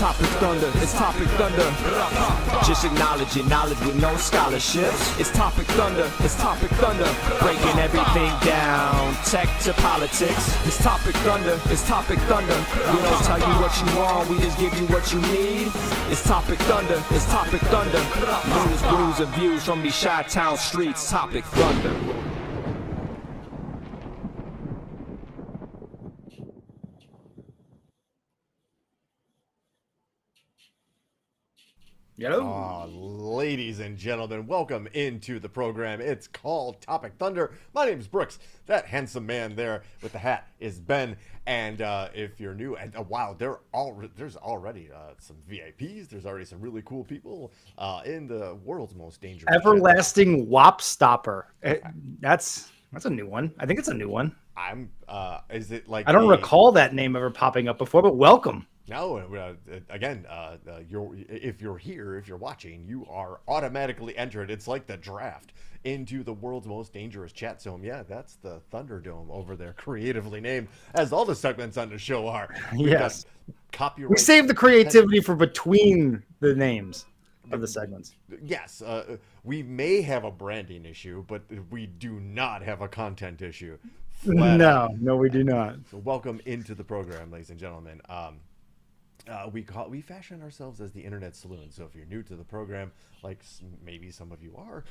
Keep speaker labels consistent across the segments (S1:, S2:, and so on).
S1: Topic Thunder, it's Topic Thunder. Just acknowledging knowledge with no scholarships. It's Topic Thunder, it's Topic Thunder. Breaking everything down, tech to politics. It's Topic Thunder, it's Topic Thunder. We don't tell you what you want, we just give you what you need. It's Topic Thunder, it's Topic Thunder. News, brews, and views from these Chi-Town streets. Topic Thunder.
S2: Hello. Ladies and gentlemen, welcome into the program. It's called Topic Thunder. My name is Brooks. That handsome man there with the hat is Ben. And if you're new, and wow, there's already some VIPs. There's already some really cool people in the world's most dangerous.
S3: Everlasting Wop Stopper. That's a new one. I think it's a new one.
S2: Is it like?
S3: I don't recall that name ever popping up before, but welcome.
S2: No, again, if you're watching, you are automatically entered. It's like the draft into the world's most dangerous chat zone. Yeah, that's the Thunderdome over there, creatively named, as all the segments on the show are.
S3: Yes.
S2: Copyright.
S3: We save the creativity for between the names of the segments.
S2: Yes, we may have a branding issue, but we do not have a content issue.
S3: No, we do not.
S2: So welcome into the program, ladies and gentlemen. We fashion ourselves as the Internet Saloon. So if you're new to the program, like maybe some of you are,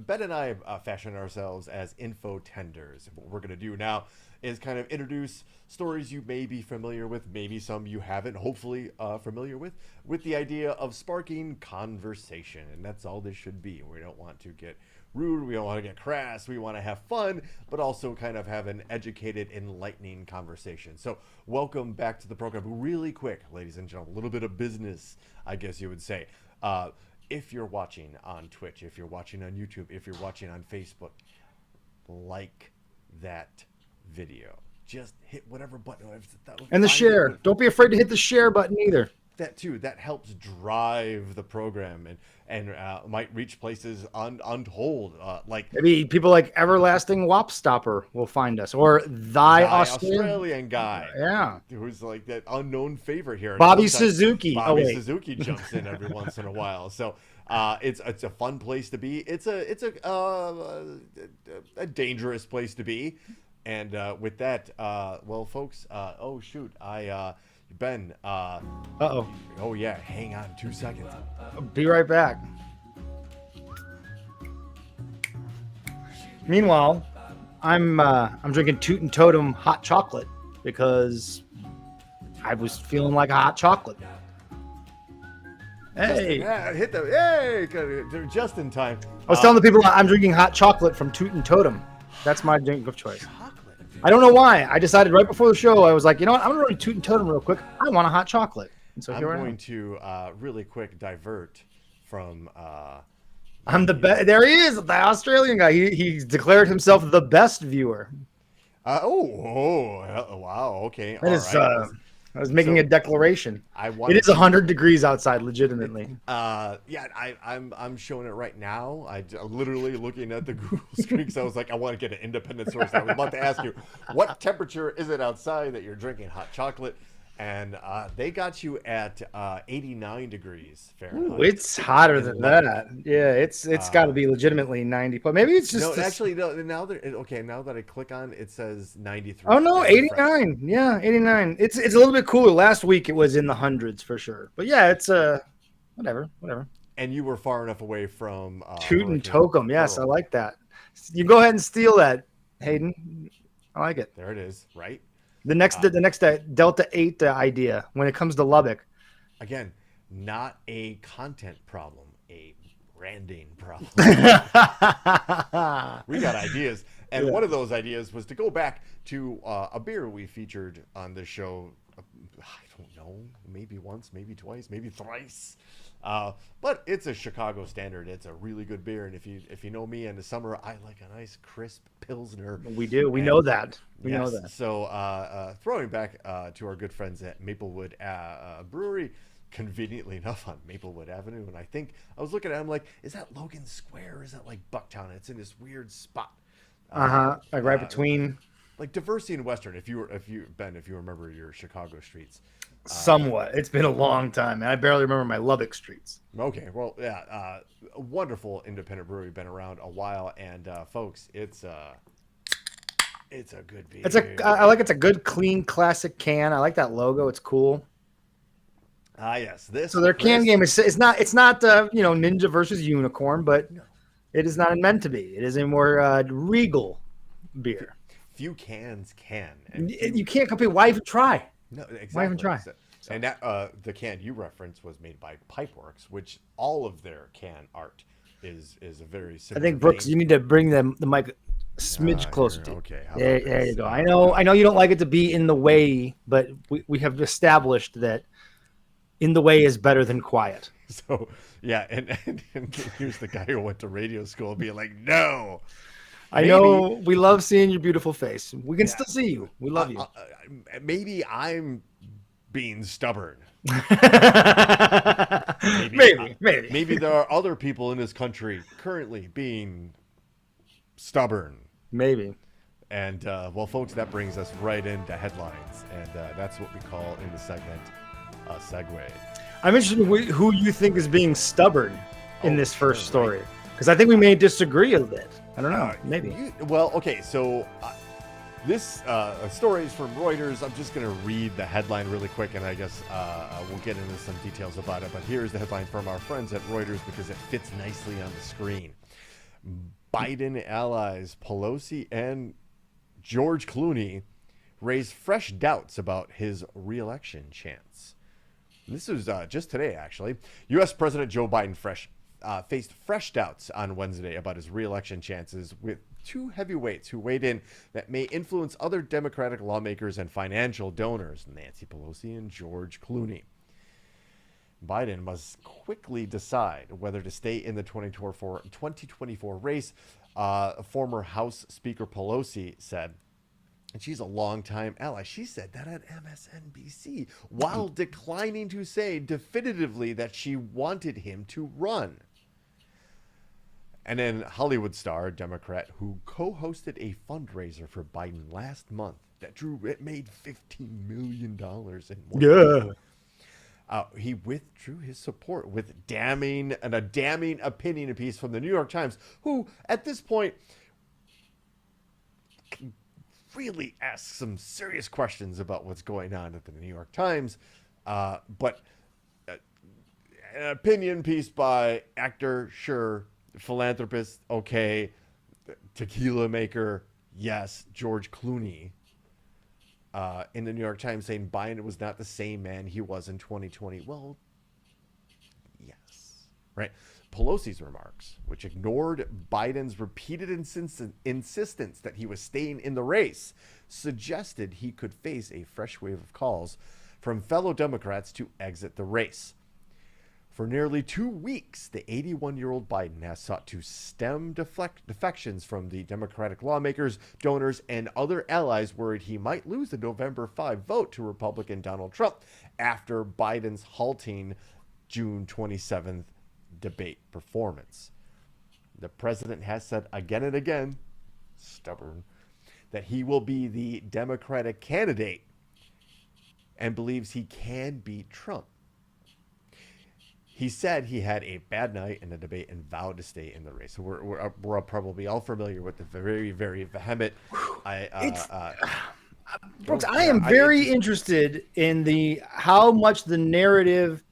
S2: Ben and I fashion ourselves as info-tenders. What we're going to do now is kind of introduce stories you may be familiar with, maybe some you haven't, hopefully familiar with the idea of sparking conversation. And that's all this should be. We don't want to get rude, we don't want to get crass, we want to have fun, but also kind of have an educated, enlightening conversation. So welcome back to the program. Really quick, ladies and gentlemen, a little bit of business, I guess you would say. If you're watching on Twitch, if you're watching on YouTube, if you're watching on Facebook, like that video. Just hit whatever button.
S3: And the share. Don't be afraid to hit the share button either.
S2: That too. That helps drive the program and might reach places untold. Like
S3: maybe people like Everlasting Wop Stopper will find us, or Thy
S2: Australian guy.
S3: Yeah,
S2: who's like that unknown favorite here.
S3: Bobby Suzuki.
S2: Suzuki jumps in every once in a while. So it's a fun place to be. It's a dangerous place to be. And with that, well, folks. Oh shoot, Ben.
S3: Uh-oh.
S2: Oh yeah, hang on 2 seconds.
S3: I'll be right back. Meanwhile, I'm drinking Toot and Totem hot chocolate because I was feeling like a hot chocolate. Hey,
S2: They're just in time.
S3: I was telling the people I'm drinking hot chocolate from Toot and Totem. That's my drink of choice. I don't know why. I decided right before the show, I was like, you know what? I'm going to Toot and Totem real quick. I want a hot chocolate. And so
S2: I'm going to really quick divert from...
S3: I'm the best. There he is, the Australian guy. He's declared himself the best viewer.
S2: Wow. Okay.
S3: That is, right. I was making a declaration. It is 100 degrees outside, legitimately.
S2: I'm showing it right now. I'm literally looking at the Google screen because I was like, I want to get an independent source. I was about to ask you, what temperature is it outside that you're drinking hot chocolate? And they got you at 89 degrees Fahrenheit.
S3: Ooh, it's hotter than that. Yeah, it's got to be legitimately 90. But maybe it's just
S2: no. Now that I click on it, says 93.
S3: Oh no, 89. Yeah, 89. It's a little bit cooler. Last week it was in the hundreds for sure. But yeah, it's whatever.
S2: And you were far enough away from
S3: Toot and Totem. Yes, I like that. You go ahead and steal that, Hayden. I like it.
S2: There it is. Right.
S3: The next Delta 8 idea when it comes to Lubbock.
S2: Again, not a content problem, a branding problem. We got ideas. And one of those ideas was to go back to a beer we featured on the show. I don't know, maybe once, maybe twice, maybe thrice. But it's a Chicago standard. It's a really good beer. And if you know me, in the summer, I like a nice crisp Pilsner.
S3: We do. We know that. We know that.
S2: So throwing back to our good friends at Maplewood Brewery, conveniently enough on Maplewood Avenue. And I think I was looking at it, I'm like, is that Logan Square or is that like Bucktown? It's in this weird spot.
S3: Like right between.
S2: Like Diversity and Western, if you remember your Chicago streets.
S3: Somewhat. It's been a long time, man. I barely remember my Lubbock streets.
S2: Okay, well, yeah, a wonderful independent brewery, been around a while, and folks, it's a good beer.
S3: I like it's a good, clean, classic can. I like that logo. It's cool.
S2: Yes, this.
S3: So their can game is it's not Ninja versus Unicorn, but it is not meant to be. It is a more regal beer.
S2: Few cans can.
S3: You can't compete. Why even try?
S2: No, exactly.
S3: Why even try?
S2: And that the can you referenced was made by Pipeworks, which all of their can art is a very similar.
S3: I think Brooks, you need to bring the mic a smidge closer to.
S2: Okay,
S3: There you go. I know you don't like it to be in the way, but we have established that in the way is better than quiet.
S2: So yeah, and here's the guy who went to radio school being like, no.
S3: I know we love seeing your beautiful face. We can still see you. We love you.
S2: Maybe I'm being stubborn. Maybe there are other people in this country currently being stubborn.
S3: Maybe.
S2: And well, folks, that brings us right into headlines, and that's what we call in the segment a segue.
S3: I'm interested in who you think is being stubborn in this first story, because I think we may disagree a bit. I don't know. Maybe.
S2: Well, okay, so this story is from Reuters. I'm just going to read the headline really quick, and I guess we'll get into some details about it. But here's the headline from our friends at Reuters because it fits nicely on the screen. Biden allies Pelosi and George Clooney raise fresh doubts about his re-election chance. This was just today, actually. U.S. President Joe Biden faced fresh doubts on Wednesday about his re-election chances with two heavyweights who weighed in that may influence other Democratic lawmakers and financial donors, Nancy Pelosi and George Clooney. Biden must quickly decide whether to stay in the 2024 race, former House Speaker Pelosi said. And she's a longtime ally. She said that at MSNBC while declining to say definitively that she wanted him to run. And then Hollywood star, Democrat, who co-hosted a fundraiser for Biden last month that made $15 million in one month. He withdrew his support with a damning opinion piece from the New York Times, who at this point really asks some serious questions about what's going on at the New York Times. But an opinion piece by actor, sure, philanthropist, okay, tequila maker, yes, George Clooney, in the New York Times saying Biden was not the same man he was in 2020. Well, yes, right. Pelosi's remarks, which ignored Biden's repeated insistence that he was staying in the race, suggested he could face a fresh wave of calls from fellow Democrats to exit the race. For nearly 2 weeks, the 81-year-old Biden has sought to stem defections from the Democratic lawmakers, donors, and other allies worried he might lose the November 5 vote to Republican Donald Trump after Biden's halting June 27th debate performance. The president has said again and again, stubborn, that he will be the Democratic candidate and believes he can beat Trump. He said he had a bad night in the debate and vowed to stay in the race. So we're probably all familiar with the very, very vehement.
S3: Brooks, I am very interested in how much the narrative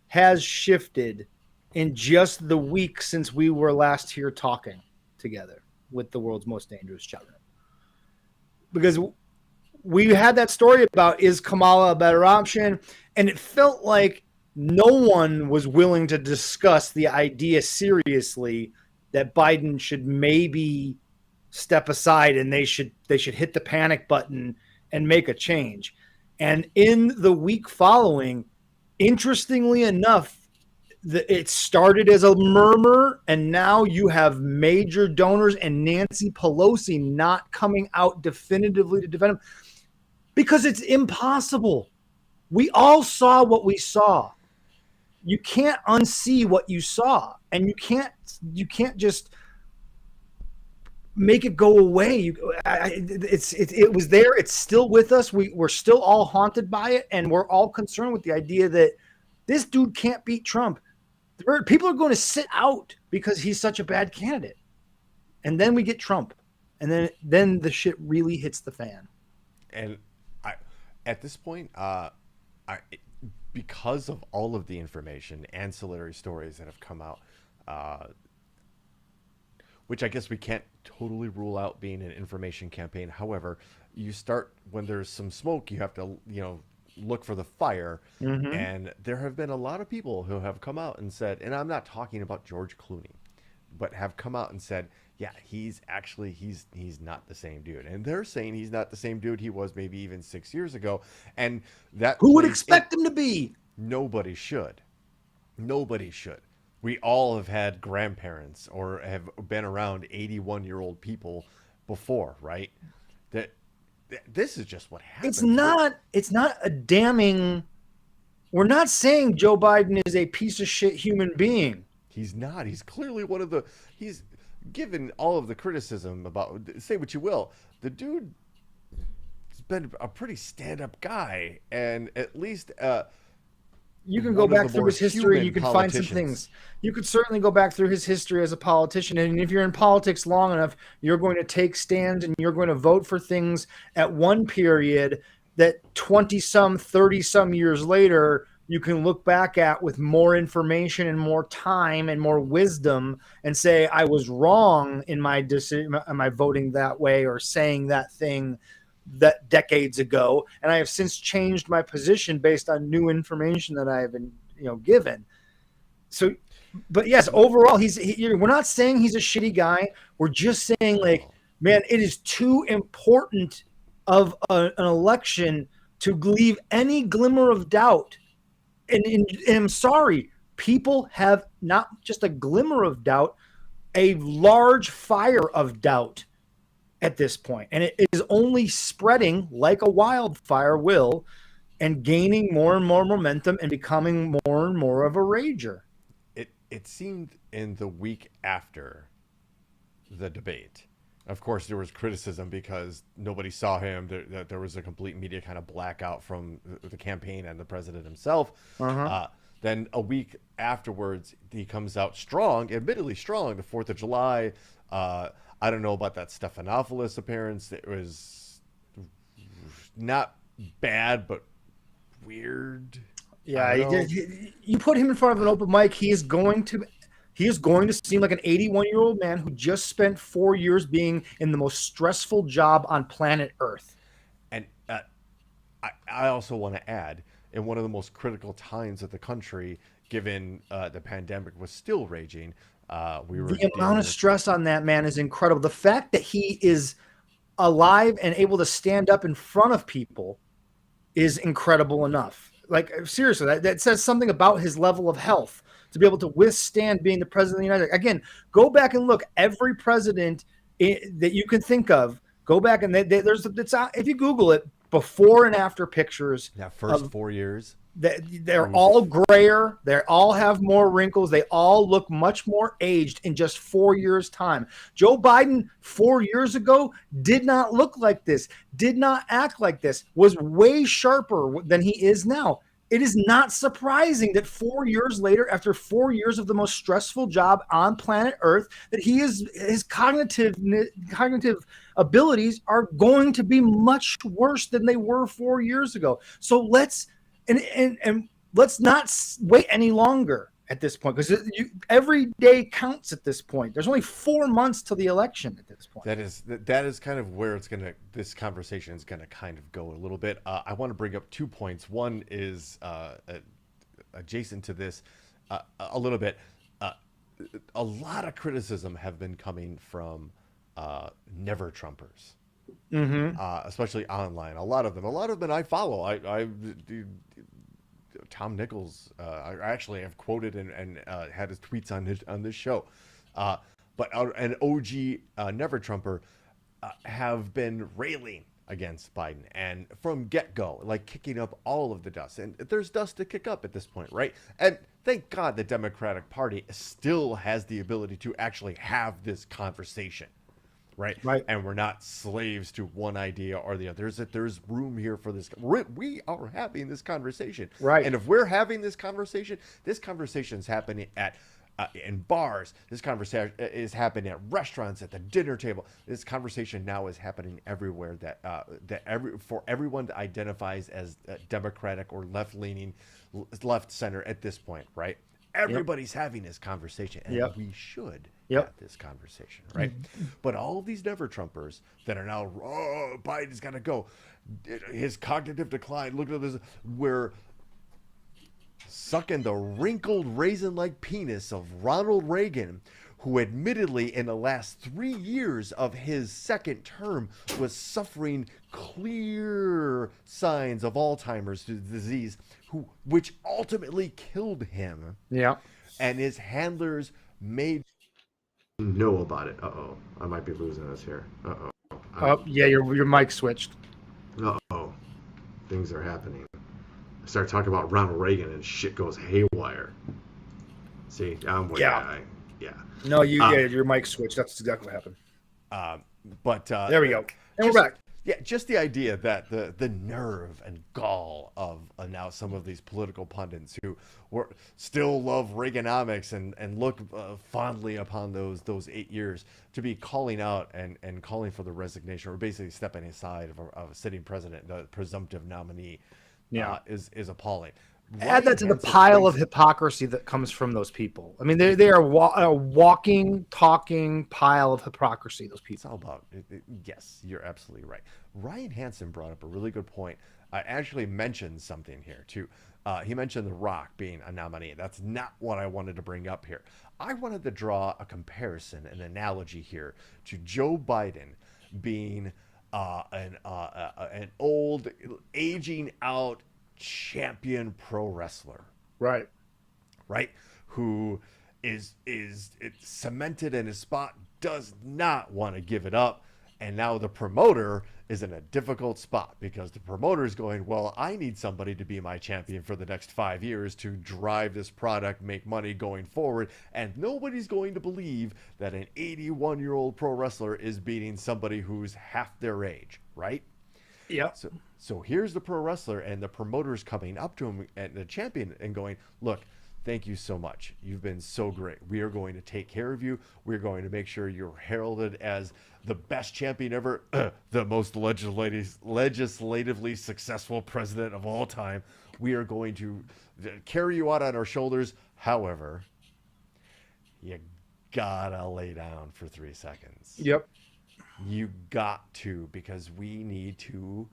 S3: has shifted in just the week since we were last here talking together with the world's most dangerous chat room. Because we had that story about, is Kamala a better option? And it felt like no one was willing to discuss the idea seriously that Biden should maybe step aside and they should hit the panic button and make a change. And in the week following, interestingly enough, it started as a murmur, and now you have major donors and Nancy Pelosi not coming out definitively to defend him because it's impossible. We all saw what we saw. You can't unsee what you saw, and you can't just make it go away. It was there. It's still with us. We're still all haunted by it, and we're all concerned with the idea that this dude can't beat Trump. People are going to sit out because he's such a bad candidate, and then we get Trump, and then the shit really hits the fan.
S2: And at this point, because of all of the information, ancillary stories that have come out, which I guess we can't totally rule out being an information campaign. However, you start when there's some smoke, you have to, look for the fire.
S3: Mm-hmm.
S2: And there have been a lot of people who have come out and said, and I'm not talking about George Clooney, but have come out and said, yeah, he's not the same dude. And they're saying he's not the same dude he was maybe even 6 years ago. And that
S3: who would expect him to be?
S2: Nobody should. Nobody should. We all have had grandparents or have been around 81-year-old people before, right? This is just what happens.
S3: It's not a damning. We're not saying Joe Biden is a piece of shit human being.
S2: He's not. He's clearly he's given all of the criticism about, say what you will, the dude has been a pretty stand-up guy, and at least
S3: you can go back through his history and you can find some things. You could certainly go back through his history as a politician. And if you're in politics long enough, you're going to take stands and you're going to vote for things at one period that 20-some, 30-some years later, you can look back at with more information and more time and more wisdom and say, I was wrong in my decision, am I voting that way or saying that thing that decades ago, and I have since changed my position based on new information that I have been, given. So, but yes, overall, we're not saying he's a shitty guy. We're just saying, like, man, it is too important of an election to leave any glimmer of doubt. And I'm sorry, people have not just a glimmer of doubt, a large fire of doubt at this point. And it is only spreading like a wildfire will and gaining more and more momentum and becoming more and more of a rager.
S2: It seemed in the week after the debate, of course, there was criticism because nobody saw him. There was a complete media kind of blackout from the campaign and the president himself.
S3: Uh-huh.
S2: Then a week afterwards, he comes out strong, admittedly strong, the 4th of July. I don't know about that Stephanopoulos appearance. It was not bad, but weird.
S3: Yeah, you put him in front of an open mic, he is going to seem like an 81-year-old man who just spent 4 years being in the most stressful job on planet Earth.
S2: And I also want to add, in one of the most critical times of the country, given the pandemic was still raging, the
S3: amount of stress on that man is incredible. The fact that he is alive and able to stand up in front of people is incredible enough. Like, seriously, that says something about his level of health to be able to withstand being the president of the United States. Again, go back and look. Every president that you can think of, go back and if you Google it, before and after pictures.
S2: That first 4 years.
S3: They're all grayer. They all have more wrinkles. They all look much more aged in just 4 years' time. Joe Biden 4 years ago did not look like this, did not act like this, was way sharper than he is now. It is not surprising that 4 years later, after 4 years of the most stressful job on planet Earth, that his cognitive abilities are going to be much worse than they were 4 years ago. So let's not wait any longer at this point, because every day counts at this point. There's only 4 months till the election at this point.
S2: That is kind of where this conversation is gonna kind of go a little bit. I want to bring up 2 points. One is adjacent to this a little bit. A lot of criticism have been coming from never Trumpers.
S3: Mm-hmm.
S2: Especially online. A lot of them I follow. I Tom Nichols, I actually have quoted and had his tweets on this show. But an OG Never Trumper have been railing against Biden, and from get-go, like kicking up all of the dust. And there's dust to kick up at this point, right? And thank God the Democratic Party still has the ability to actually have this conversation. right?
S3: Right.
S2: And we're not slaves to one idea or the other. There's room here for this. We are having this conversation,
S3: Right.
S2: And if we're having this conversation is happening at in bars. This conversation is happening at restaurants, at the dinner table. This conversation now is happening everywhere. For everyone that identifies as Democratic or left-leaning, left center at this point, right? Everybody's having this conversation, and we should have this conversation, right? But all of these never Trumpers that are now, Biden's got to go. His cognitive decline. Look at this. We're sucking the wrinkled raisin-like penis of Ronald Reagan, who admittedly in the last 3 years of his second term was suffering clear signs of Alzheimer's disease, which ultimately killed him.
S3: Yeah.
S2: And his handlers made know about it. Uh-oh. I might be losing us here. Uh-oh.
S3: Yeah, your mic switched.
S2: Uh-oh. Things are happening. I start talking about Ronald Reagan and shit goes haywire. See, I'm with
S3: yeah. No, your mic switched. That's exactly what happened.
S2: But
S3: there we go. And we're back.
S2: Yeah, just the idea that the nerve and gall of now some of these political pundits who still love Reaganomics and look fondly upon those 8 years to be calling out and calling for the resignation, or basically stepping aside of a sitting president, the presumptive nominee, is appalling.
S3: Add that to the pile of hypocrisy that comes from those people. I mean, they are a walking, talking pile of hypocrisy, those people.
S2: It's all about, yes, you're absolutely right. Ryan Hansen brought up a really good point. I actually mentioned something here, too. He mentioned The Rock being a nominee. That's not what I wanted to bring up here. I wanted to draw a comparison, an analogy here to Joe Biden being an old, aging out champion pro wrestler,
S3: right,
S2: who is cemented in his spot, does not want to give it up, and now the promoter is in a difficult spot because the promoter is going, well, I need somebody to be my champion for the next 5 years to drive this product, make money going forward, and nobody's going to believe that an 81-year-old pro wrestler is beating somebody who's half their age, right?
S3: Yeah.
S2: So here's the pro wrestler, and the promoter's coming up to him and the champion and going, look, thank you so much. You've been so great. We are going to take care of you. We're going to make sure you're heralded as the best champion ever, the most legislatively successful president of all time. We are going to carry you out on our shoulders. However, you gotta lay down for 3 seconds.
S3: Yep.
S2: You got to, because we need to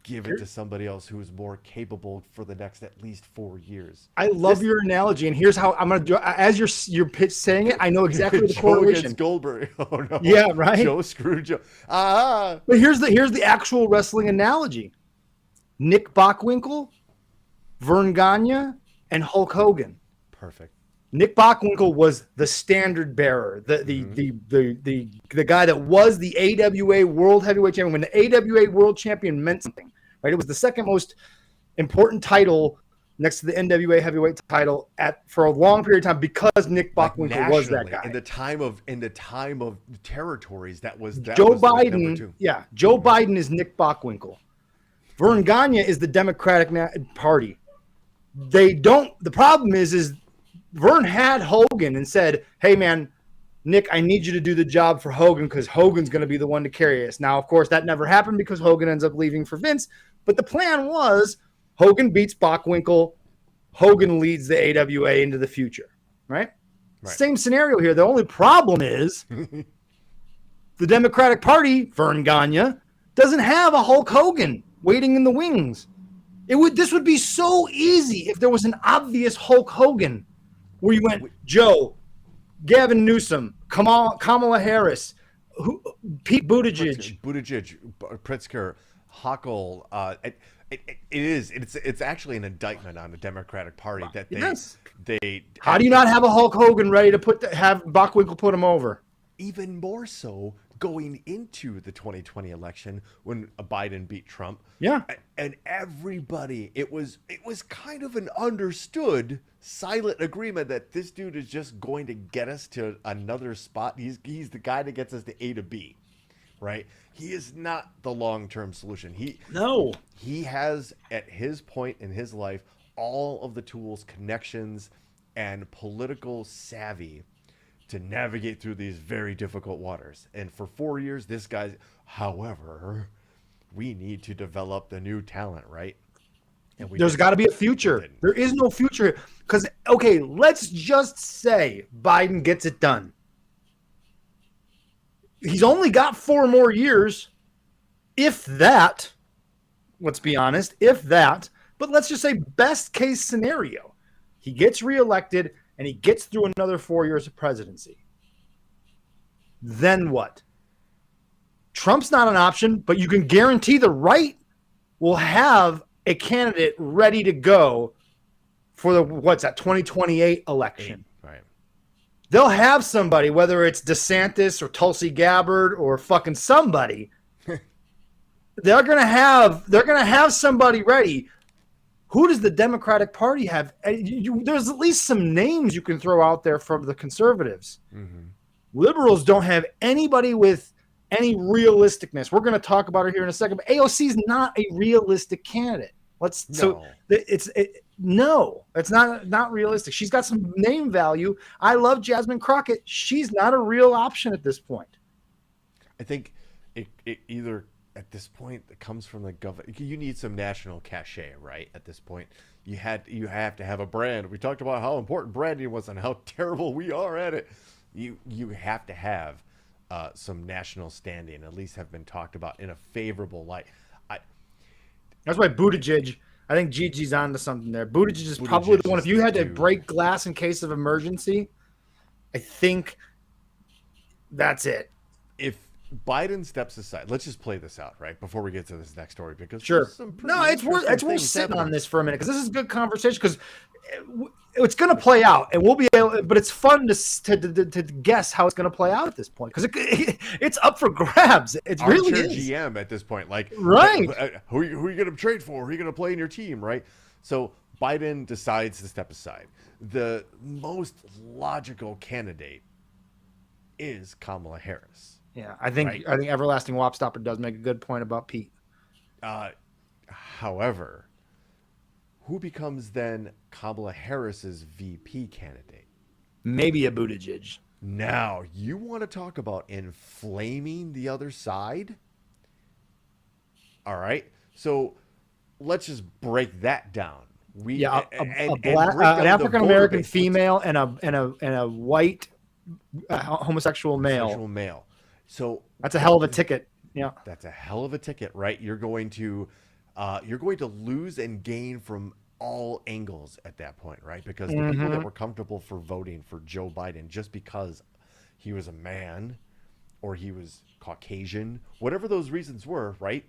S2: give it to somebody else who is more capable for the next at least 4 years.
S3: I love your analogy, and here's how I'm going to do it. As your pitch saying it, I know exactly the correlation.
S2: Against Goldberg. Oh no.
S3: Yeah, right.
S2: Joe screwed Joe.
S3: But here's the actual wrestling analogy: Nick Bockwinkel, Vern Gagne, and Hulk Hogan.
S2: Perfect.
S3: Nick Bockwinkel was the standard bearer, the guy that was the AWA World Heavyweight Champion. When the AWA World Champion meant something, right? It was the second most important title next to the NWA Heavyweight title for a long period of time because Nick Bockwinkel was that guy.
S2: In the time of territories, that was
S3: Joe
S2: was
S3: Biden.
S2: number 2.
S3: Yeah, Joe Biden is Nick Bockwinkel. Vern Gagne is the Democratic Party. The problem is Vern had Hogan and said, hey, man, Nick, I need you to do the job for Hogan because Hogan's going to be the one to carry us. Now, of course, that never happened because Hogan ends up leaving for Vince. But the plan was Hogan beats Bockwinkel. Hogan leads the AWA into the future, right? Same scenario here. The only problem is the Democratic Party, Vern Gagne, doesn't have a Hulk Hogan waiting in the wings. This would be so easy if there was an obvious Hulk Hogan where you went, Joe, Gavin Newsom, Kamala Harris, Pete Buttigieg,
S2: Pritzker, Hochul. It's actually an indictment on the Democratic Party that they.
S3: How do you not have a Hulk Hogan ready to have Bockwinkel put him over?
S2: Even more so, going into the 2020 election when Biden beat Trump.
S3: Yeah.
S2: And everybody, it was kind of an understood silent agreement that this dude is just going to get us to another spot. He's the guy that gets us to A to B, right? He is not the long-term solution. He has, at his point in his life, all of the tools, connections, and political savvy to navigate through these very difficult waters. And for 4 years, this guy, however, we need to develop the new talent, right? And
S3: there's got to be a future. There is no future. Because, okay, let's just say Biden gets it done. He's only got 4 more years, if that. Let's be honest, if that. But let's just say best case scenario. He gets reelected and he gets through another 4 years of presidency. Then what? Trump's not an option, but you can guarantee the right will have a candidate ready to go for the 2028 election.
S2: Right.
S3: They'll have somebody, whether it's DeSantis or Tulsi Gabbard or fucking somebody. They're gonna have somebody ready. Who does the Democratic Party have? There's at least some names you can throw out there from the conservatives. Mm-hmm. Liberals don't have anybody with any realisticness. We're going to talk about it here in a second, but AOC is not a realistic candidate. It's not realistic. She's got some name value. I love Jasmine Crockett. She's not a real option at this point.
S2: I think it either at this point it comes from the government. You need some national cachet, right? At this point, you have to have a brand. We talked about how important branding was and how terrible we are at it. You have to have some national standing, at least have been talked about in a favorable light.
S3: That's why Buttigieg, I think Gigi's on to something there. Buttigieg is probably the one. If you had to break glass in case of emergency, I think that's it.
S2: If Biden steps aside, let's just play this out, right, before we get to this next story, because
S3: it's worth sitting on this for a minute, because this is a good conversation, because it's going to play out, and we'll be able, but it's fun to guess how it's going to play out at this point, because it's up for grabs. It really is.
S2: GM at this point, like,
S3: right?
S2: Who are you going to trade for? Who are you going to play in your team, right? So Biden decides to step aside. The most logical candidate is Kamala Harris.
S3: Yeah, I think Everlasting Wop Stopper does make a good point about Pete.
S2: However, who becomes then Kamala Harris's VP candidate?
S3: Maybe a Buttigieg.
S2: Now, you want to talk about inflaming the other side? All right. So let's just break that down.
S3: An African American female and a white homosexual male.
S2: So
S3: that's a hell of a ticket. Yeah,
S2: that's a hell of a ticket, right? You're going to lose and gain from all angles at that point, right? Because the people that were comfortable for voting for Joe Biden just because he was a man or he was Caucasian, whatever those reasons were, right?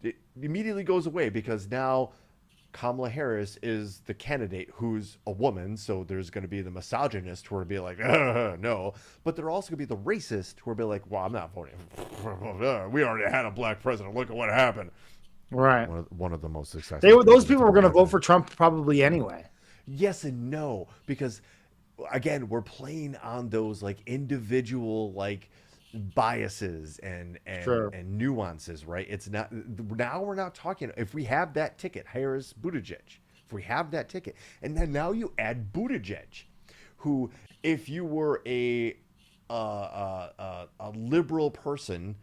S2: It immediately goes away, because now Kamala Harris is the candidate who's a woman, so there's going to be the misogynist who will be like, no. But there are also going to be the racist who will be like, well, I'm not voting. We already had a black president. Look at what happened.
S3: Right.
S2: One of the most successful.
S3: Those people were going to vote for Trump probably anyway.
S2: Yes and no, because, again, we're playing on those like individual like biases and nuances, right? It's not, now we're not talking, if we have that ticket, Harris, Buttigieg, if we have that ticket, and then now you add Buttigieg, who, if you were a liberal person,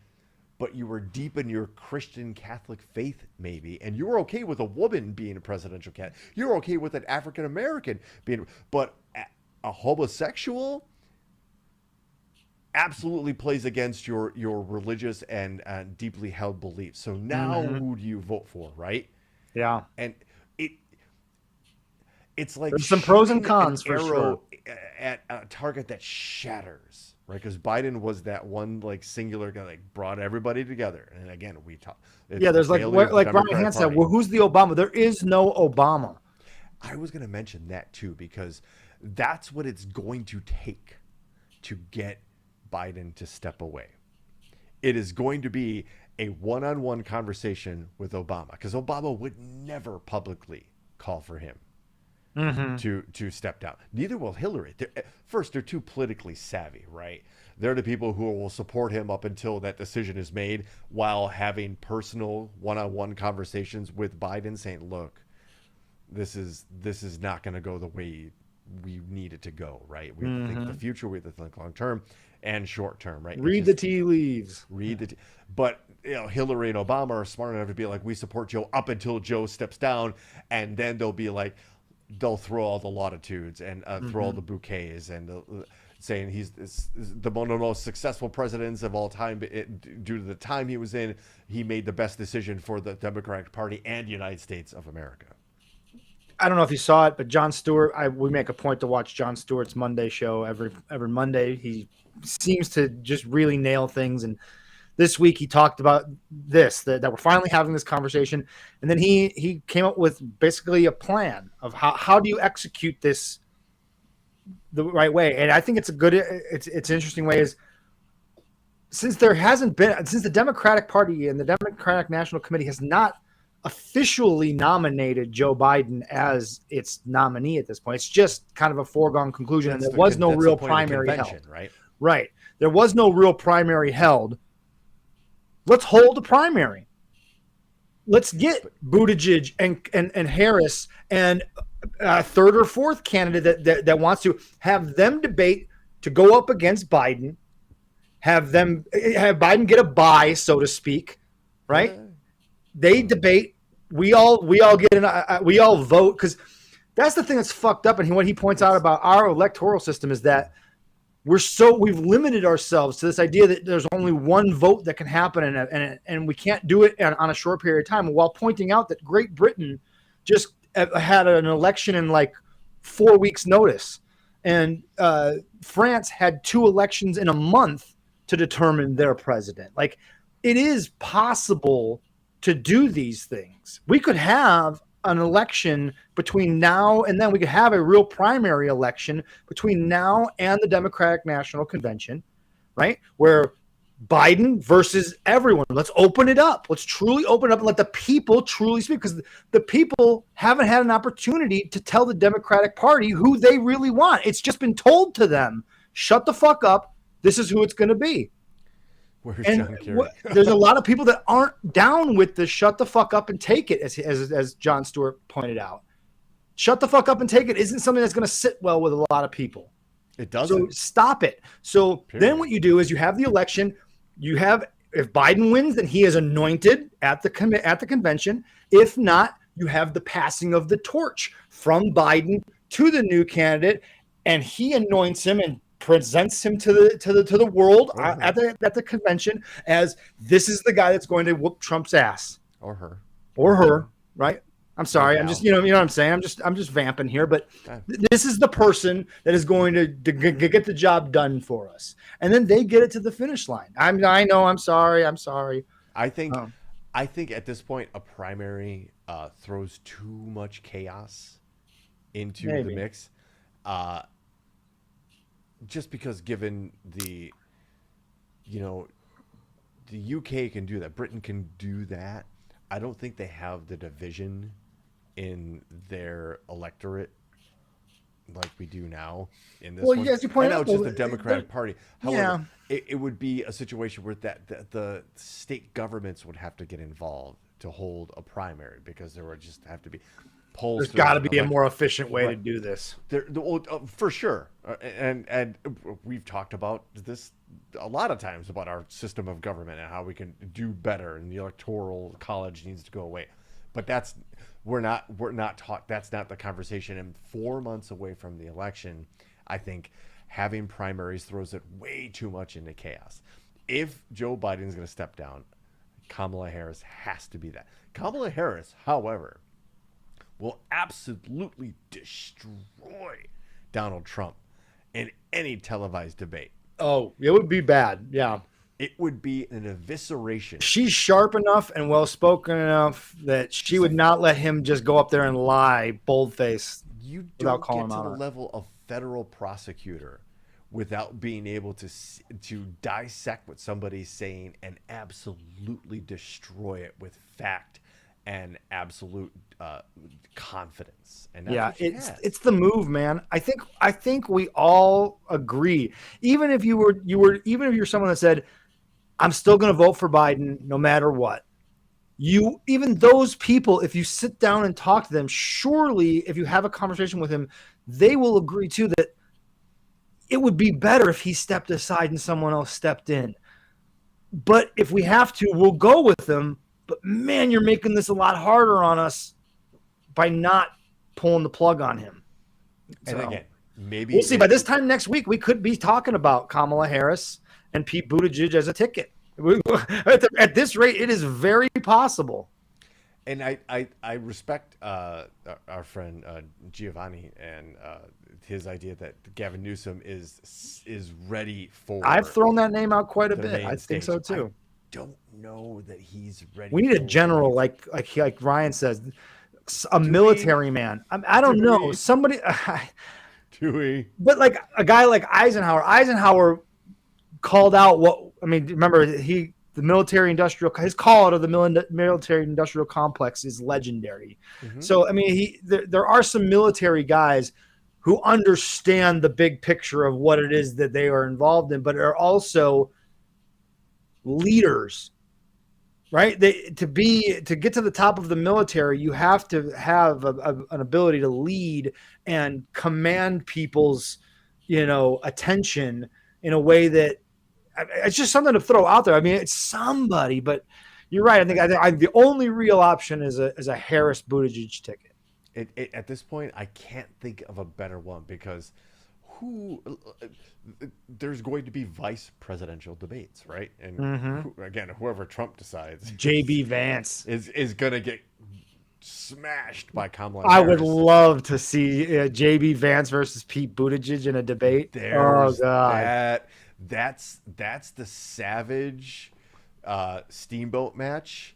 S2: but you were deep in your Christian Catholic faith, maybe, and you were okay with a woman being a presidential candidate, you're okay with an African American being, but a homosexual absolutely plays against your religious and deeply held beliefs. So now who do you vote for, right?
S3: Yeah.
S2: And it's like
S3: there's some pros and cons for sure.
S2: At a target that shatters, right? Because Biden was that one like singular guy, like brought everybody together. And again, we talk.
S3: Yeah, there's like Brian Hans said, well, who's the Obama? There is no Obama.
S2: I was going to mention that too, because that's what it's going to take to get Biden to step away. It is going to be a one-on-one conversation with Obama, because Obama would never publicly call for him to step down. Neither will Hillary. First, they're too politically savvy, right? They're the people who will support him up until that decision is made, while having personal one-on-one conversations with Biden, saying, "Look, this is not going to go the way we need it to go, right? We have to think the future, we have to think long term and short term, right?
S3: Read the tea leaves.
S2: But Hillary and Obama are smart enough to be like, we support Joe up until Joe steps down, and then they'll be like, they'll throw all the latitudes and throw all the bouquets and saying he's one of the most successful presidents of all time. Due to the time he was in, he made the best decision for the Democratic Party and United States of America.
S3: I don't know if you saw it, but Jon Stewart, we make a point to watch Jon Stewart's Monday show every Monday. He seems to just really nail things. And this week he talked about this, that we're finally having this conversation. And then he came up with basically a plan of how do you execute this the right way. And I think it's it's an interesting way, is since the Democratic Party and the Democratic National Committee has not officially nominated Joe Biden as its nominee at this point. It's just kind of a foregone conclusion, and there was no real primary held. Right. There was no real primary held. Let's hold a primary. Let's get Buttigieg and Harris and a third or fourth candidate that wants to have them debate to go up against Biden. Have Biden get a bye, so to speak, right? They debate. We all vote, because that's the thing that's fucked up. And what he points out about our electoral system is that we've limited ourselves to this idea that there's only one vote that can happen, and we can't do it on a short period of time. While pointing out that Great Britain just had an election in like 4 weeks' notice, and France had 2 elections in a month to determine their president. Like, it is possible to do these things. We could have an election between now and then. We could have a real primary election between now and the Democratic National Convention, right? Where Biden versus everyone. Let's open it up. Let's truly open it up and let the people truly speak, because the people haven't had an opportunity to tell the Democratic Party who they really want. It's just been told to them, shut the fuck up. This is who it's going to be. There's a lot of people that aren't down with the shut the fuck up and take it, as Jon Stewart pointed out. Shut the fuck up and take it isn't something that's going to sit well with a lot of people.
S2: It doesn't.
S3: So stop it. So then what you do is you have the election. If Biden wins, then he is anointed at the convention. If not, you have the passing of the torch from Biden to the new candidate, and he anoints him and presents him to the world at the convention as this is the guy that's going to whoop Trump's ass, or her, right? I'm sorry, I'm just you know what I'm saying. I'm just vamping here, but this is the person that is going to get the job done for us, and then they get it to the finish line. I know. I'm sorry.
S2: I think at this point a primary throws too much chaos into the mix. Just because given the UK can do that, Britain can do that. I don't think they have the division in their electorate like we do now in this one.
S3: As you pointed out,
S2: just the Democratic Party. However, it would be a situation where the state governments would have to get involved to hold a primary, because there would just have to be polls.
S3: There's got to be a more efficient way to do this.
S2: For sure. And we've talked about this a lot of times, about our system of government and how we can do better, and the electoral college needs to go away. But that's not the conversation. And 4 months away from the election, I think having primaries throws it way too much into chaos. If Joe Biden is going to step down, Kamala Harris has to be that. Kamala Harris, however, will absolutely destroy Donald Trump in any televised debate.
S3: Oh, it would be bad. Yeah.
S2: It would be an evisceration.
S3: She's sharp enough and well-spoken enough that she would not let him just go up there and lie bold-faced.
S2: You don't get to the level of federal prosecutor without being able to dissect what somebody's saying and absolutely destroy it with fact and absolute confidence. And that's what she has.
S3: It's the move, man. I think we all agree. Even if you're someone that said, I'm still going to vote for Biden no matter what. Even those people, if you sit down and talk to them, surely if you have a conversation with him, they will agree too that it would be better if he stepped aside and someone else stepped in. But if we have to, we'll go with them. But man, you're making this a lot harder on us by not pulling the plug on him.
S2: And again, maybe
S3: we'll see. By this time next week, we could be talking about Kamala Harris and Pete Buttigieg as a ticket. At this rate, it is very possible.
S2: And I respect our friend Giovanni and his idea that Gavin Newsom is ready for.
S3: I've thrown that name out quite a bit. I think
S2: stage.
S3: so too.
S2: I don't know that he's ready.
S3: We need a general, like Ryan says, a military man. I don't know, somebody.
S2: Do we?
S3: But like a guy like Eisenhower. Eisenhower called out remember the military industrial, his call out of the military industrial complex is legendary. Mm-hmm. So, I mean, there are some military guys who understand the big picture of what it is that they are involved in, but are also leaders, right? To get to the top of the military, you have to have an ability to lead and command people's, attention in a way that it's just something to throw out there. I mean, it's somebody, but you're right. I think the only real option is a Harris Buttigieg ticket.
S2: At this point, I can't think of a better one because there's going to be vice presidential debates, right? And whoever Trump decides,
S3: JB Vance
S2: is going to get smashed by Kamala
S3: I
S2: Harris.
S3: would love to see JB Vance versus Pete Buttigieg in a debate.
S2: There's that's the savage steamboat match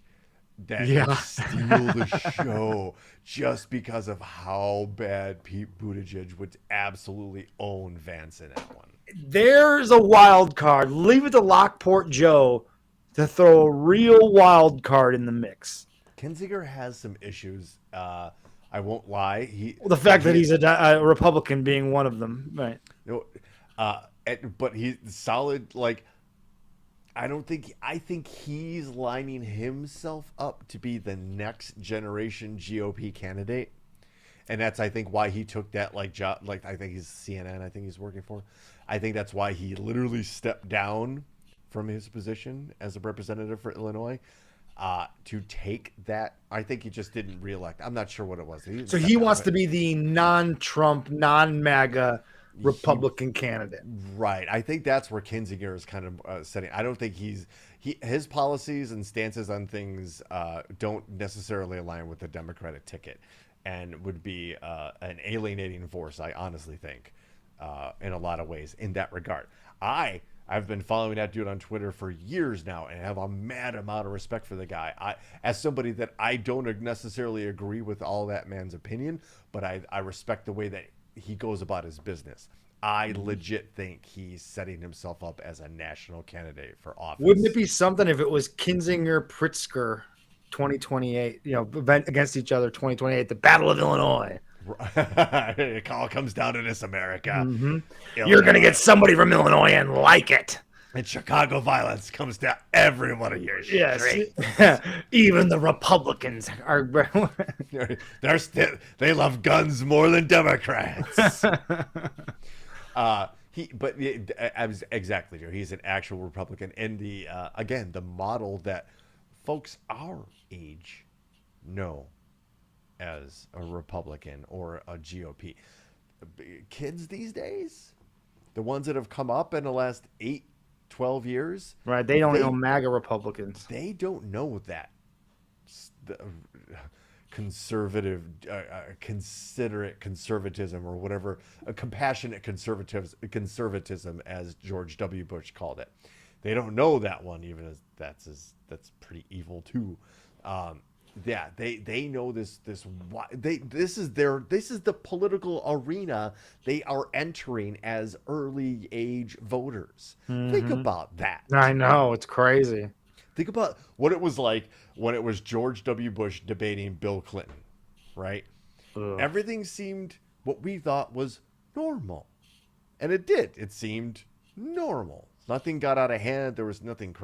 S2: that would steal the show just because of how bad Pete Buttigieg would absolutely own Vance in that one.
S3: There's a wild card. Leave it to Lockport Joe to throw a real wild card in the mix.
S2: Kinzinger has some issues. I won't lie.
S3: The fact that he's a Republican being one of them, right?
S2: But he's solid. Like, I think he's lining himself up to be the next generation GOP candidate, and that's I think why he took that job. Like, I think he's CNN. I think he's working for. I think that's why he literally stepped down from his position as a representative for Illinois. To take that, I think he just didn't reelect. I'm not sure what it was.
S3: So he wants to be the non-Trump, non-MAGA Republican candidate.
S2: Right. I think that's where Kinzinger is kind of setting. I don't think his policies and stances on things don't necessarily align with the Democratic ticket and would be an alienating force, I honestly think, in a lot of ways in that regard. I've been following that dude on Twitter for years now and have a mad amount of respect for the guy. As somebody that I don't necessarily agree with all that man's opinion, but I respect the way that he goes about his business. I legit think he's setting himself up as a national candidate for office.
S3: Wouldn't it be something if it was Kinzinger, Pritzker, 2028, event against each other, 2028, the Battle of Illinois.
S2: It all comes down to this, America.
S3: Mm-hmm. You're going to get somebody from Illinois and like it.
S2: And Chicago violence comes down every one of your streets.
S3: Even the Republicans are.
S2: They love guns more than Democrats. Exactly, Joe. He's an actual Republican, and the model that folks our age know as a Republican or a GOP. Kids these days, the ones that have come up in the last 12 years,
S3: right? They don't know MAGA Republicans.
S2: They don't know that conservative, considerate conservatism, or whatever, a compassionate conservatism, as George W. Bush called it. They don't know that one, even as that's pretty evil too. Yeah, they know this is the political arena they are entering as early age voters. Think about that.
S3: I know, it's crazy.
S2: Think about what it was like when it was George W. Bush debating Bill Clinton, right?
S3: Ugh.
S2: Everything seemed what we thought was normal. And it did. It seemed normal. Nothing got out of hand. There was nothing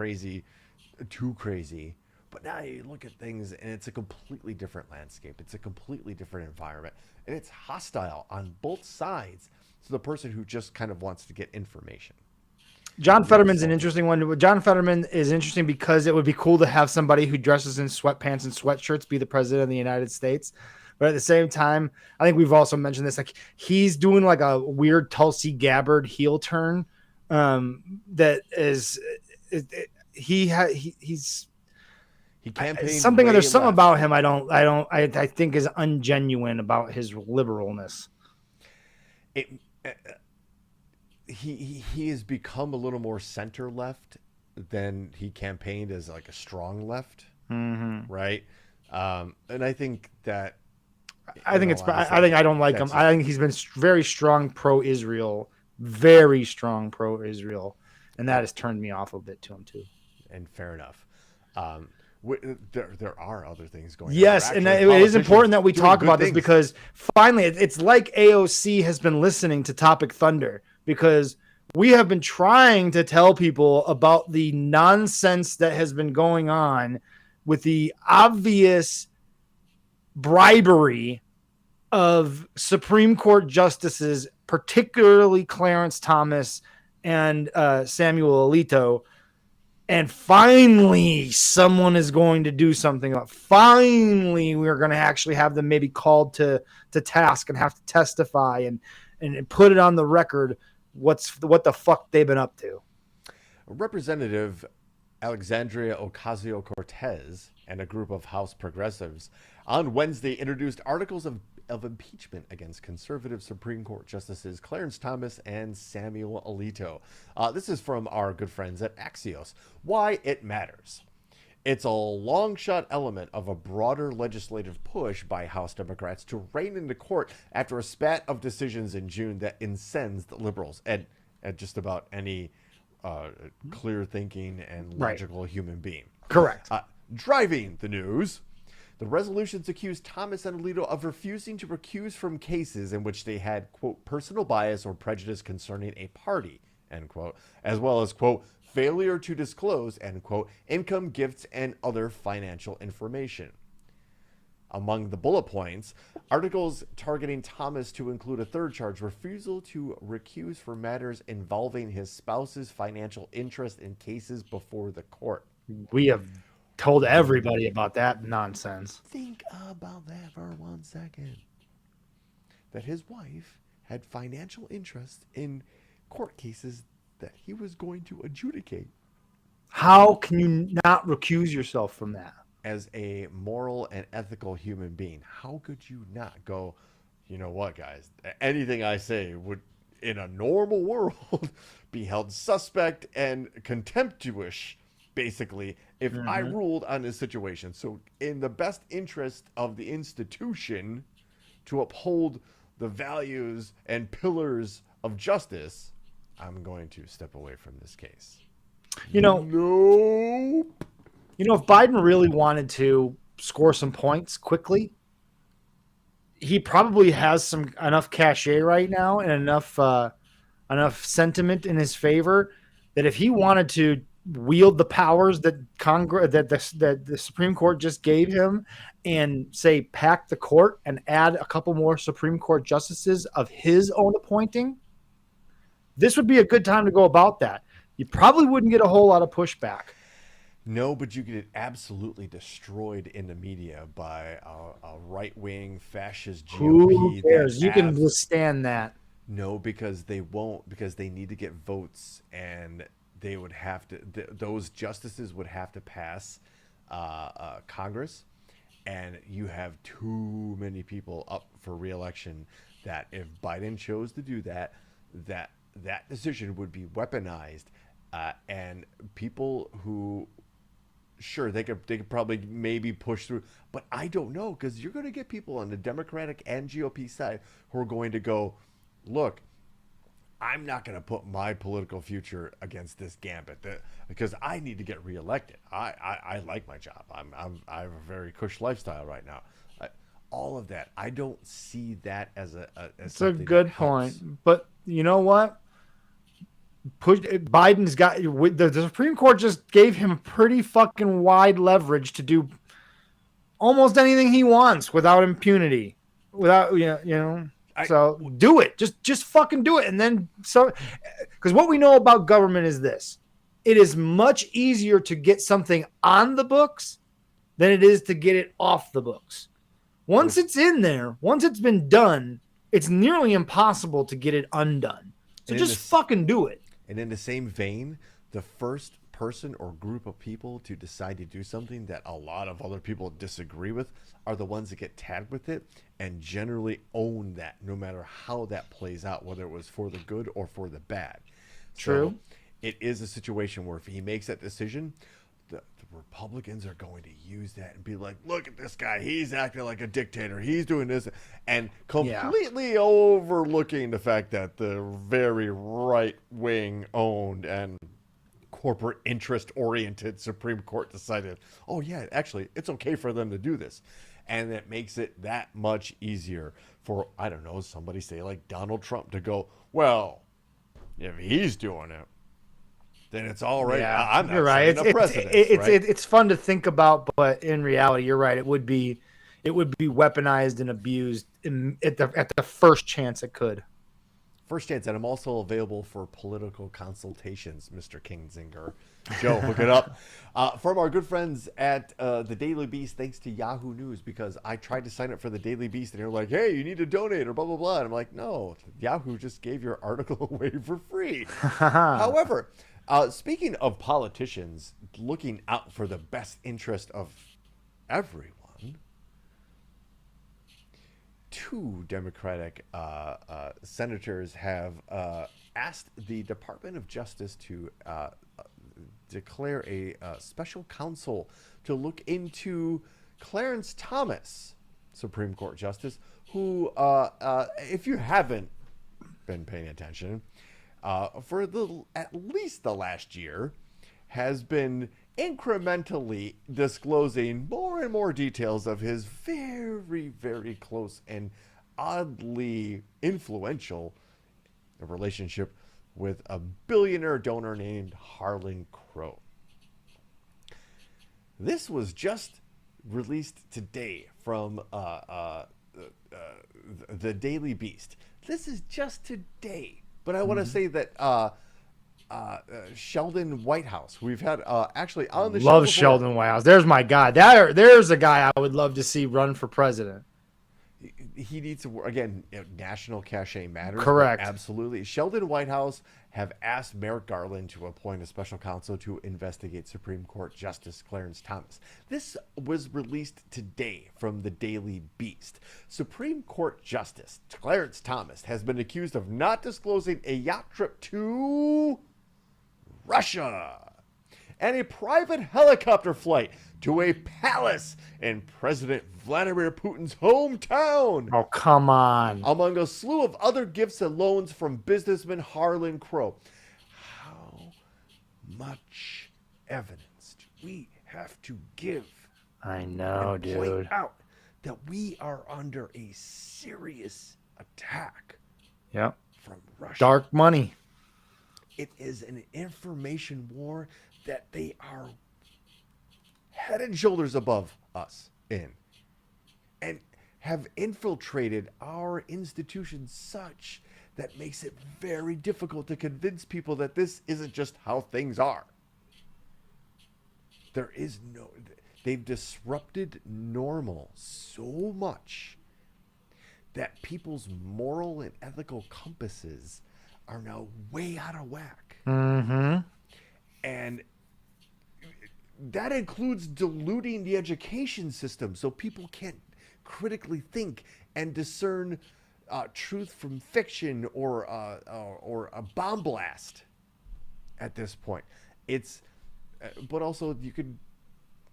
S2: too crazy. But now you look at things and it's a completely different landscape. It's a completely different environment. And it's hostile on both sides to the person who just kind of wants to get information.
S3: John Fetterman's an interesting one. John Fetterman is interesting because it would be cool to have somebody who dresses in sweatpants and sweatshirts be the president of the United States. But at the same time, I think we've also mentioned this, like he's doing like a weird Tulsi Gabbard heel turn. That is, he's
S2: He campaigned
S3: something.
S2: way
S3: There's something
S2: left.
S3: about him I think is ungenuine about his liberalness.
S2: He has become a little more center left than he campaigned as like a strong left, right? And I think that
S3: I think I don't like him. I think he's been very strong pro-Israel, very strong pro-Israel, and that has turned me off a bit to him too.
S2: And fair enough. There are other things going on.
S3: Yes, and it is important that we talk about this because finally it's like AOC has been listening to Topic Thunder, because we have been trying to tell people about the nonsense that has been going on with the obvious bribery of Supreme Court justices, particularly Clarence Thomas and Samuel Alito. And finally, someone is going to do something about it. Finally, we're going to actually have them maybe called to task and have to testify and put it on the record what the fuck they've been up to.
S2: Representative Alexandria Ocasio-Cortez and a group of House progressives on Wednesday introduced articles of impeachment against conservative Supreme Court Justices Clarence Thomas and Samuel Alito. This is from our good friends at Axios. Why it matters. It's a long shot element of a broader legislative push by House Democrats to rein into court after a spat of decisions in June that incensed liberals and just about any clear thinking and logical human being.
S3: Correct.
S2: Driving the news. The resolutions accused Thomas and Alito of refusing to recuse from cases in which they had, quote, personal bias or prejudice concerning a party, end quote, as well as, quote, failure to disclose, end quote, income, gifts, and other financial information. Among the bullet points, articles targeting Thomas to include a third charge, refusal to recuse for matters involving his spouse's financial interest in cases before the court.
S3: We have told everybody about that nonsense.
S2: Think about that for 1 second. That his wife had financial interest in court cases that he was going to adjudicate.
S3: How can you not recuse yourself from that?
S2: As a moral and ethical human being, how could you not go, you know what, guys? Anything I say would, in a normal world, be held suspect and contemptuous, basically, if I ruled on this situation. So in the best interest of the institution to uphold the values and pillars of justice, I'm going to step away from this case.
S3: Nope. If Biden really wanted to score some points quickly, he probably has enough cachet right now and enough sentiment in his favor that if he wanted to wield the powers that the Supreme Court just gave him and say pack the court and add a couple more Supreme Court justices of his own appointing, this would be a good time to go about that. You probably wouldn't get a whole lot of pushback.
S2: No, but you get absolutely destroyed in the media by a right-wing fascist GOP.
S3: Who cares? You can withstand that.
S2: No, because they won't, because they need to get votes, and they would have to, those justices would have to pass Congress, and you have too many people up for re-election that if Biden chose to do that decision would be weaponized, and people who sure, they could probably maybe push through, but I don't know, because you're going to get people on the Democratic and GOP side who are going to go, look, I'm not going to put my political future against this gambit because I need to get reelected. I like my job. I have a very cush lifestyle right now. All of that, I don't see that as
S3: it's a good point. But you know what? Biden's got the Supreme Court just gave him pretty fucking wide leverage to do almost anything he wants without impunity, without So do it. Just fucking do it. And then because what we know about government is this: it is much easier to get something on the books than it is to get it off the books. Once it's in there, once it's been done, it's nearly impossible to get it undone. So just fucking do it.
S2: And in the same vein, the first person or group of people to decide to do something that a lot of other people disagree with are the ones that get tagged with it and generally own that, no matter how that plays out, whether it was for the good or for the bad.
S3: True.
S2: So it is a situation where if he makes that decision, the Republicans are going to use that and be like, look at this guy. He's acting like a dictator. He's doing this, and completely overlooking the fact that the very right-wing owned and corporate interest-oriented Supreme Court decided, oh, yeah, actually, it's okay for them to do this. And it makes it that much easier for, I don't know, somebody say like Donald Trump to go, well, if he's doing it, then it's all right.
S3: Yeah,
S2: I'm not
S3: you're right. It's fun to think about, but in reality, you're right. It would be weaponized and abused at the first chance it could.
S2: First chance, and I'm also available for political consultations, Mr. Kingzinger. Joe, hook it up. From our good friends at the Daily Beast, thanks to Yahoo News, because I tried to sign up for the Daily Beast, and they're like, hey, you need to donate, or blah, blah, blah. And I'm like, no, Yahoo just gave your article away for free. However, speaking of politicians looking out for the best interest of everyone, two Democratic senators have asked the Department of Justice to declare a special counsel to look into Clarence Thomas, Supreme Court Justice, who, if you haven't been paying attention, for at least the last year, has been incrementally disclosing more and more details of his very, very close and oddly influential relationship with a billionaire donor named Harlan Crow. This was just released today from the Daily Beast. This is just today. But I want to say that Sheldon Whitehouse, who we've had actually on the show.
S3: Love Sheldon Whitehouse. There's my guy. There's a guy I would love to see run for president.
S2: He needs to, again, national cachet matters.
S3: Correct.
S2: Absolutely. Sheldon Whitehouse have asked Merrick Garland to appoint a special counsel to investigate Supreme Court Justice Clarence Thomas. This was released today from the Daily Beast. Supreme Court Justice Clarence Thomas has been accused of not disclosing a yacht trip to Russia and a private helicopter flight to a palace in President Vladimir Putin's hometown.
S3: Oh, come on.
S2: Among a slew of other gifts and loans from businessman Harlan Crow. How much evidence do we have to give?
S3: I know, dude.
S2: Point out that we are under a serious attack.
S3: Yep.
S2: From Russia.
S3: Dark money.
S2: It is an information war that they are head and shoulders above us in, and have infiltrated our institutions such that makes it very difficult to convince people that this isn't just how things are. They've disrupted normal so much that people's moral and ethical compasses are now way out of whack.
S3: Mm-hmm.
S2: And that includes diluting the education system so people can't critically think and discern truth from fiction or a bomb blast at this point. But also you could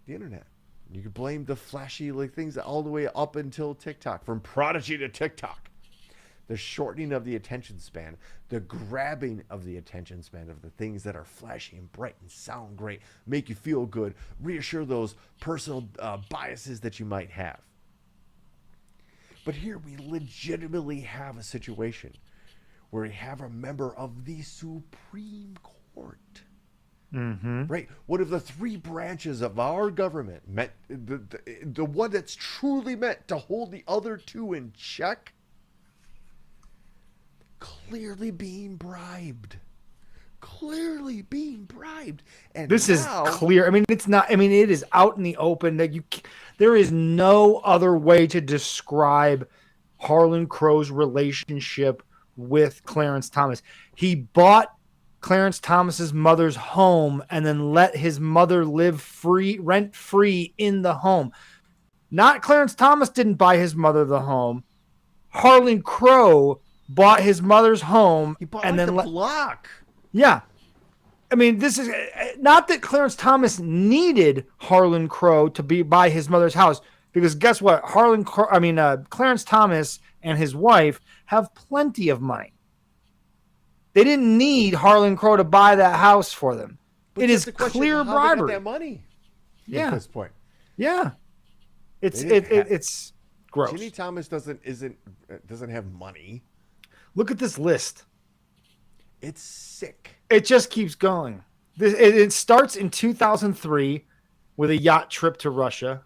S2: the internet. You could blame the flashy things all the way up until TikTok, from Prodigy to TikTok. The shortening of the attention span, the grabbing of the attention span of the things that are flashy and bright and sound great, make you feel good, reassure those personal biases that you might have. But here we legitimately have a situation where we have a member of the Supreme Court.
S3: Mm-hmm.
S2: Right? One of the three branches of our government, the one that's truly meant to hold the other two in check, clearly being bribed. And
S3: this is clear. I mean, it's not. I mean, it is out in the open that there is no other way to describe Harlan Crow's relationship with Clarence Thomas. He bought Clarence Thomas's mother's home and then let his mother live rent free in the home. Not Clarence Thomas didn't buy his mother the home. Harlan Crow bought his mother's home and then
S2: block.
S3: Yeah. I mean, this is not that Clarence Thomas needed Harlan Crow to buy his mother's house, because guess what? Clarence Thomas and his wife have plenty of money. They didn't need Harlan Crow to buy that house for them.
S2: But
S3: it is
S2: how
S3: clear
S2: they got
S3: bribery.
S2: that money.
S3: Yeah.
S2: At this point.
S3: Yeah. It's gross.
S2: Ginny Thomas doesn't have money.
S3: Look at this list.
S2: It's sick.
S3: It just keeps going. It starts in 2003 with a yacht trip to Russia.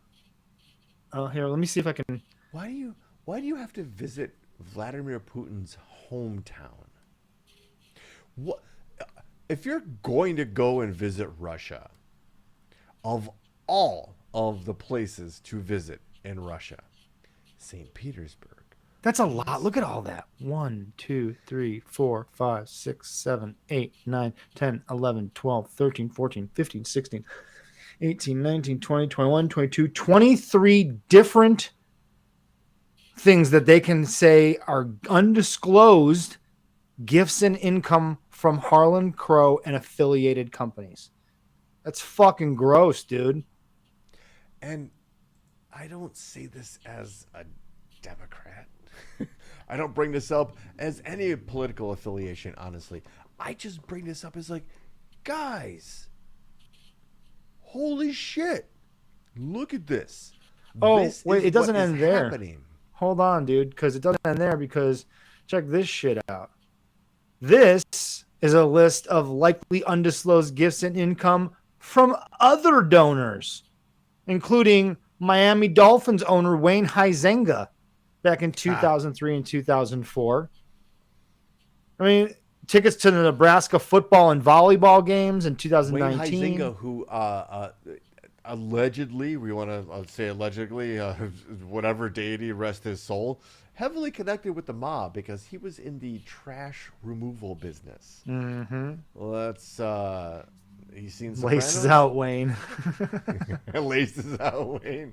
S3: Here, let me see if I can.
S2: Why do you have to visit Vladimir Putin's hometown? What if you're going to go and visit Russia? Of all of the places to visit in Russia, St. Petersburg.
S3: That's a lot. Look at all that. 1, 2, 3, 4, 5, 6, 7, 8, 9, 10, 11, 12, 13, 14, 15, 16, 18, 19, 20, 21, 22, 23 different things that they can say are undisclosed gifts and income from Harlan Crow and affiliated companies. That's fucking gross, dude.
S2: And I don't say this as a Democrat. I don't bring this up as any political affiliation, honestly. I just bring this up as guys, holy shit. Look at this.
S3: Oh, wait, it doesn't end there. Happening. Hold on, dude, because it doesn't end there, because check this shit out. This is a list of likely undisclosed gifts and income from other donors, including Miami Dolphins owner Wayne Huizenga back in 2003 and 2004. I mean, tickets to the Nebraska football and volleyball games in 2019.
S2: Wayne Huizenga, who allegedly, we want to say allegedly, whatever deity rest his soul, heavily connected with the mob because he was in the trash removal business.
S3: Mm-hmm.
S2: Let's he's seen Sopranos?
S3: Laces out, Wayne.
S2: Laces out, Wayne.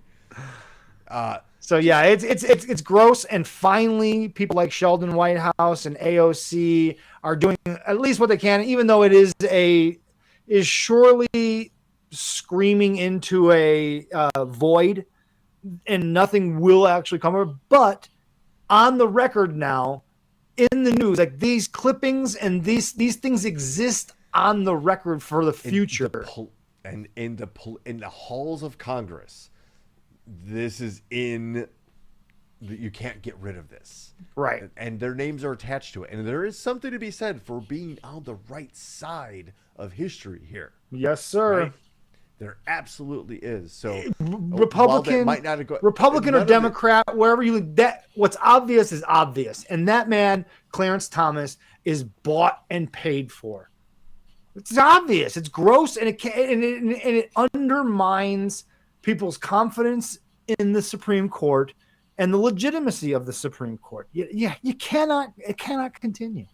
S3: So yeah, it's gross, and finally, people like Sheldon Whitehouse and AOC are doing at least what they can, even though it is surely screaming into a void, and nothing will actually come of it. But on the record now, in the news, these clippings and these things exist on the record for the future.
S2: And in the halls of Congress, this is you can't get rid of this.
S3: Right.
S2: And their names are attached to it. And there is something to be said for being on the right side of history here.
S3: Yes, sir. Right?
S2: There absolutely is. So
S3: Republican or Democrat, wherever you look, what's obvious is obvious. And that man, Clarence Thomas, is bought and paid for. It's obvious. It's gross, and it undermines people's confidence in the Supreme Court and the legitimacy of the Supreme Court. It cannot continue.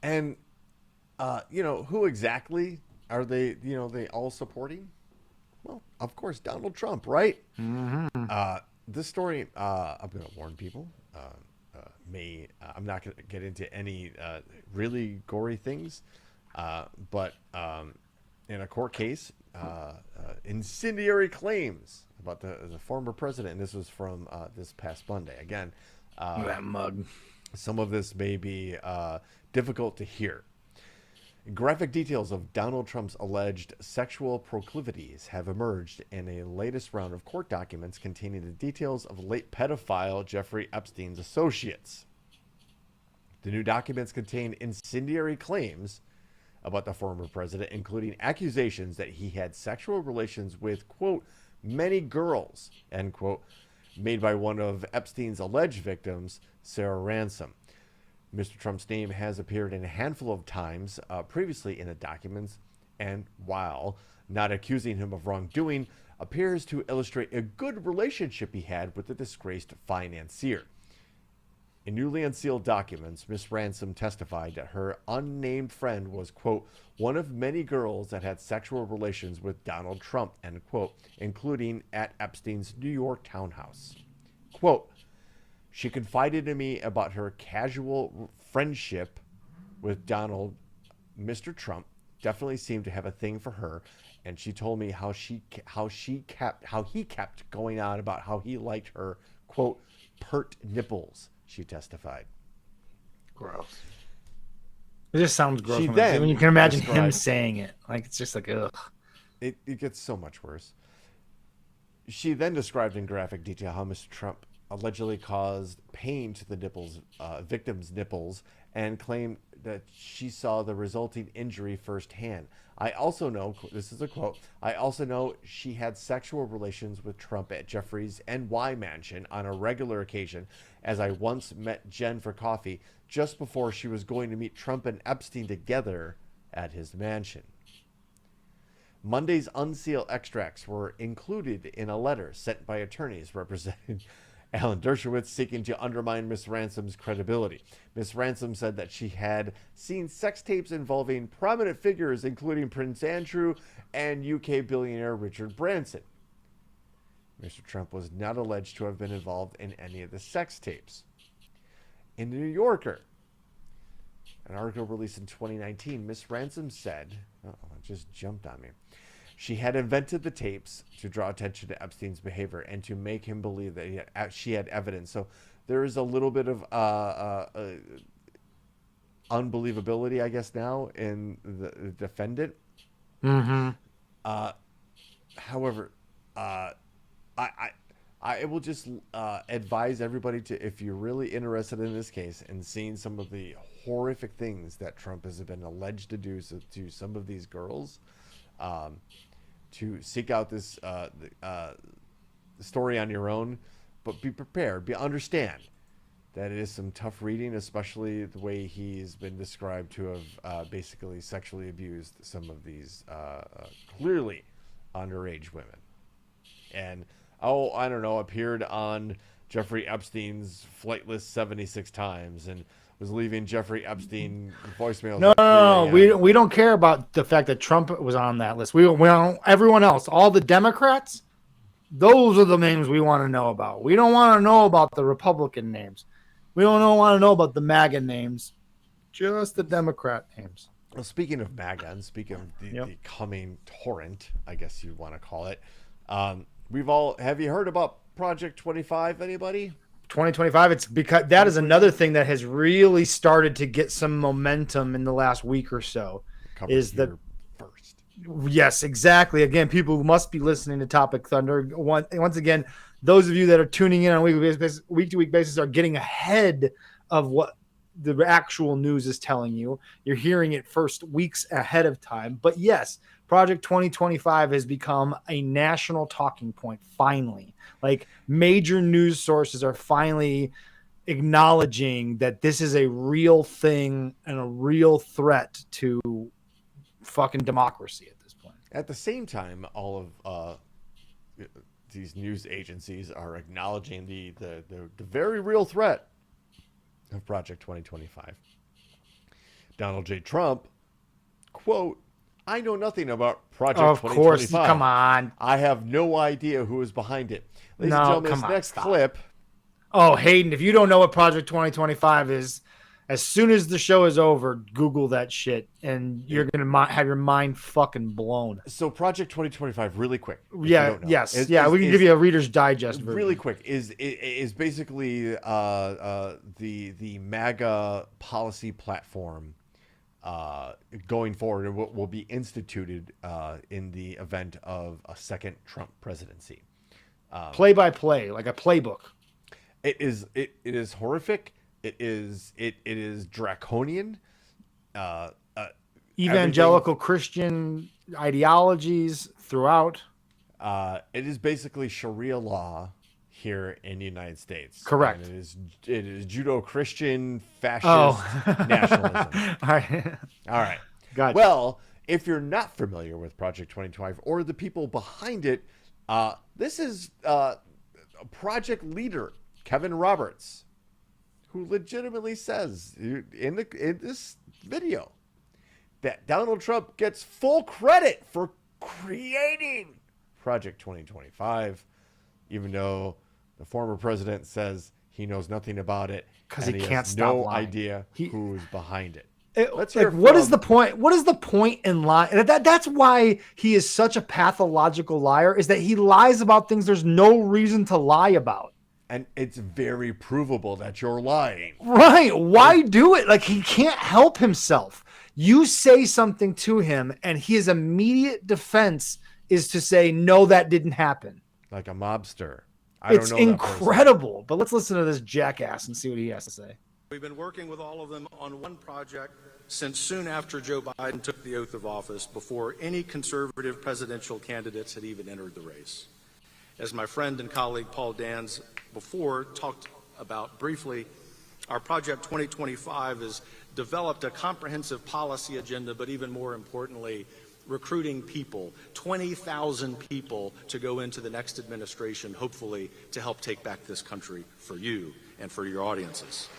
S2: And who exactly are they? They all supporting? Well, of course, Donald Trump, right?
S3: Mm-hmm.
S2: This story, I'm going to warn people. I'm not going to get into any really gory things, but in a court case, incendiary claims about the former president. And this was from this past Monday. Again,
S3: That mug.
S2: some of this may be difficult to hear. Graphic details of Donald Trump's alleged sexual proclivities have emerged in a latest round of court documents containing the details of late pedophile Jeffrey Epstein's associates. The new documents contain incendiary claims about the former president, including accusations that he had sexual relations with, quote, many girls, end quote, made by one of Epstein's alleged victims, Sarah Ransom. Mr. Trump's name has appeared in a handful of times previously in the documents, and while not accusing him of wrongdoing, appears to illustrate a good relationship he had with the disgraced financier. In newly unsealed documents, Ms. Ransom testified that her unnamed friend was, quote, one of many girls that had sexual relations with Donald Trump, end quote, including at Epstein's New York townhouse. Quote, she confided in me about her casual friendship with Donald. Mr. Trump definitely seemed to have a thing for her, and she told me how he kept going on about how he liked her, quote, pert nipples, she testified.
S3: Gross. It just sounds gross
S2: She
S3: when
S2: then
S3: you can imagine him
S2: described-
S3: saying it. Like, it's just like, ugh.
S2: It gets so much worse. She then described in graphic detail how Mr. Trump allegedly caused pain to the victim's nipples, and claimed that she saw the resulting injury firsthand. I also know, this is a quote, I also know she had sexual relations with Trump at Jeffrey's NY mansion on a regular occasion, as I once met Jen for coffee just before she was going to meet Trump and Epstein together at his mansion. Monday's unsealed extracts were included in a letter sent by attorneys representing Alan Dershowitz, seeking to undermine Ms. Ransom's credibility. Ms. Ransom said that she had seen sex tapes involving prominent figures, including Prince Andrew and UK billionaire Richard Branson. Mr. Trump was not alleged to have been involved in any of the sex tapes. In the New Yorker, an article released in 2019, Ms. Ransom said, it just jumped on me. She had invented the tapes to draw attention to Epstein's behavior and to make him believe that she had evidence. So there is a little bit of unbelievability, I guess, now in the defendant.
S3: Mm-hmm.
S2: However, I will just advise everybody to, if you're really interested in this case and seeing some of the horrific things that Trump has been alleged to do to some of these girls, to seek out this story on your own, but be prepared, understand that it is some tough reading, especially the way he's been described to have basically sexually abused some of these clearly underage women. And, I don't know, appeared on Jeffrey Epstein's flight list 76 times and was leaving Jeffrey Epstein voicemails.
S3: No. We don't care about the fact that Trump was on that list. We don't, everyone else, all the Democrats, those are the names we want to know about. We don't want to know about the Republican names. We don't want to know about the MAGA names, just the Democrat names.
S2: Well, speaking of MAGA, and speaking of the coming torrent, I guess you'd want to call it, have you heard about Project 25, anybody?
S3: 2025, it's because that is another thing that has really started to get some momentum in the last week or so. Is that
S2: first?
S3: Yes, exactly. Again, people who must be listening to Topic Thunder. Once again, those of you that are tuning in on a week-to-week basis are getting ahead of what the actual news is telling you. You're hearing it first weeks ahead of time. But yes, Project 2025 has become a national talking point, finally. Like, major news sources are finally acknowledging that this is a real thing and a real threat to fucking democracy at this point.
S2: At the same time, all of these news agencies are acknowledging the very real threat of Project 2025. Donald J. Trump, quote, I know nothing about Project 2025. Of course,
S3: come on.
S2: I have no idea who is behind it. Ladies and gentlemen, this next clip.
S3: Oh, Hayden, if you don't know what Project 2025 is, As soon as the show is over, Google that shit, and you're gonna have your mind fucking blown.
S2: So Project 2025, really quick.
S3: Yeah, yes, we can give you a Reader's Digest version.
S2: Really quick is basically the MAGA policy platform going forward, and what will be instituted in the event of a second Trump presidency.
S3: Play by play, like a playbook.
S2: It is horrific. It is draconian.
S3: Evangelical Christian ideologies throughout.
S2: It is basically Sharia law here in the United States.
S3: Correct.
S2: And it is Judo-Christian fascist nationalism. All right.
S3: Gotcha.
S2: Well, if you're not familiar with Project 2025 or the people behind it, this is a project leader, Kevin Roberts, who legitimately says in this video that Donald Trump gets full credit for creating Project 2025, even though the former president says he knows nothing about it
S3: because
S2: he
S3: can't
S2: has
S3: stop
S2: no
S3: lying.
S2: idea who's behind it.
S3: What is the point? What is the point in lying? That's why he is such a pathological liar, is that he lies about things there's no reason to lie about.
S2: And it's very provable that you're lying.
S3: Right. Why do it? Like, he can't help himself. You say something to him and his immediate defense is to say, no, that didn't happen.
S2: Like a mobster.
S3: It's incredible. But let's listen to this jackass and see what he has to say.
S4: We've been working with all of them on one project since soon after Joe Biden took the oath of office, before any conservative presidential candidates had even entered the race. As my friend and colleague Paul Dans before talked about briefly, our Project 2025 has developed a comprehensive policy agenda, but even more importantly, recruiting people, 20,000 people to go into the next administration, hopefully to help take back this country for you and for your audiences.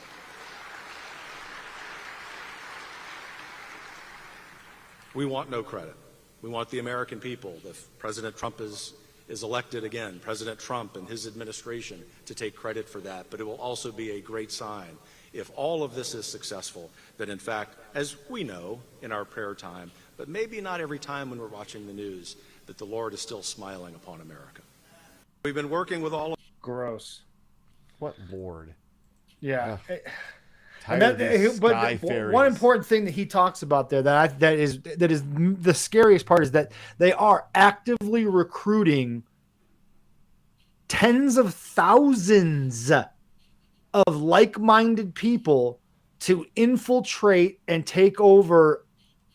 S4: We want no credit. We want the American people, if President Trump is elected again, President Trump and his administration, to take credit for that. But it will also be a great sign, if all of this is successful, that in fact, as we know in our prayer time, but maybe not every time when we're watching the news, that the Lord is still smiling upon America. We've been working with all of...
S3: Gross.
S2: What Lord?
S3: Yeah.
S2: But
S3: one important thing that he talks about there that is the scariest part is that they are actively recruiting tens of thousands of like-minded people to infiltrate and take over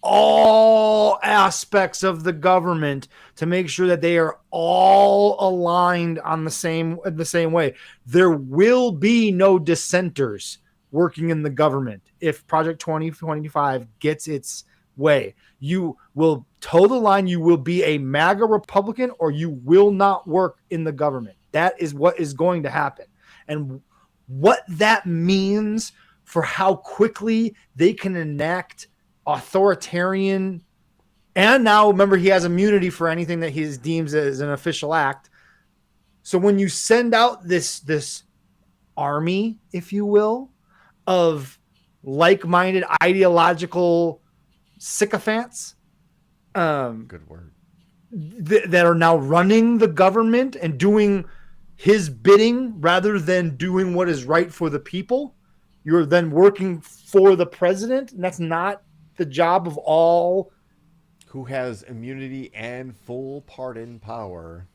S3: all aspects of the government to make sure that they are all aligned on the same way. There will be no dissenters working in the government if Project 2025 gets its way. You will toe the line. You will be a MAGA Republican, or you will not work in the government. That is what is going to happen. And what that means for how quickly they can enact authoritarian, and now remember, he has immunity for anything that he deems as an official act. So when you send out this army, if you will, of like-minded ideological sycophants,
S2: good word,
S3: that are now running the government and doing his bidding rather than doing what is right for the people, you're then working for the president, and that's not the job of all
S2: who has immunity and full pardon power.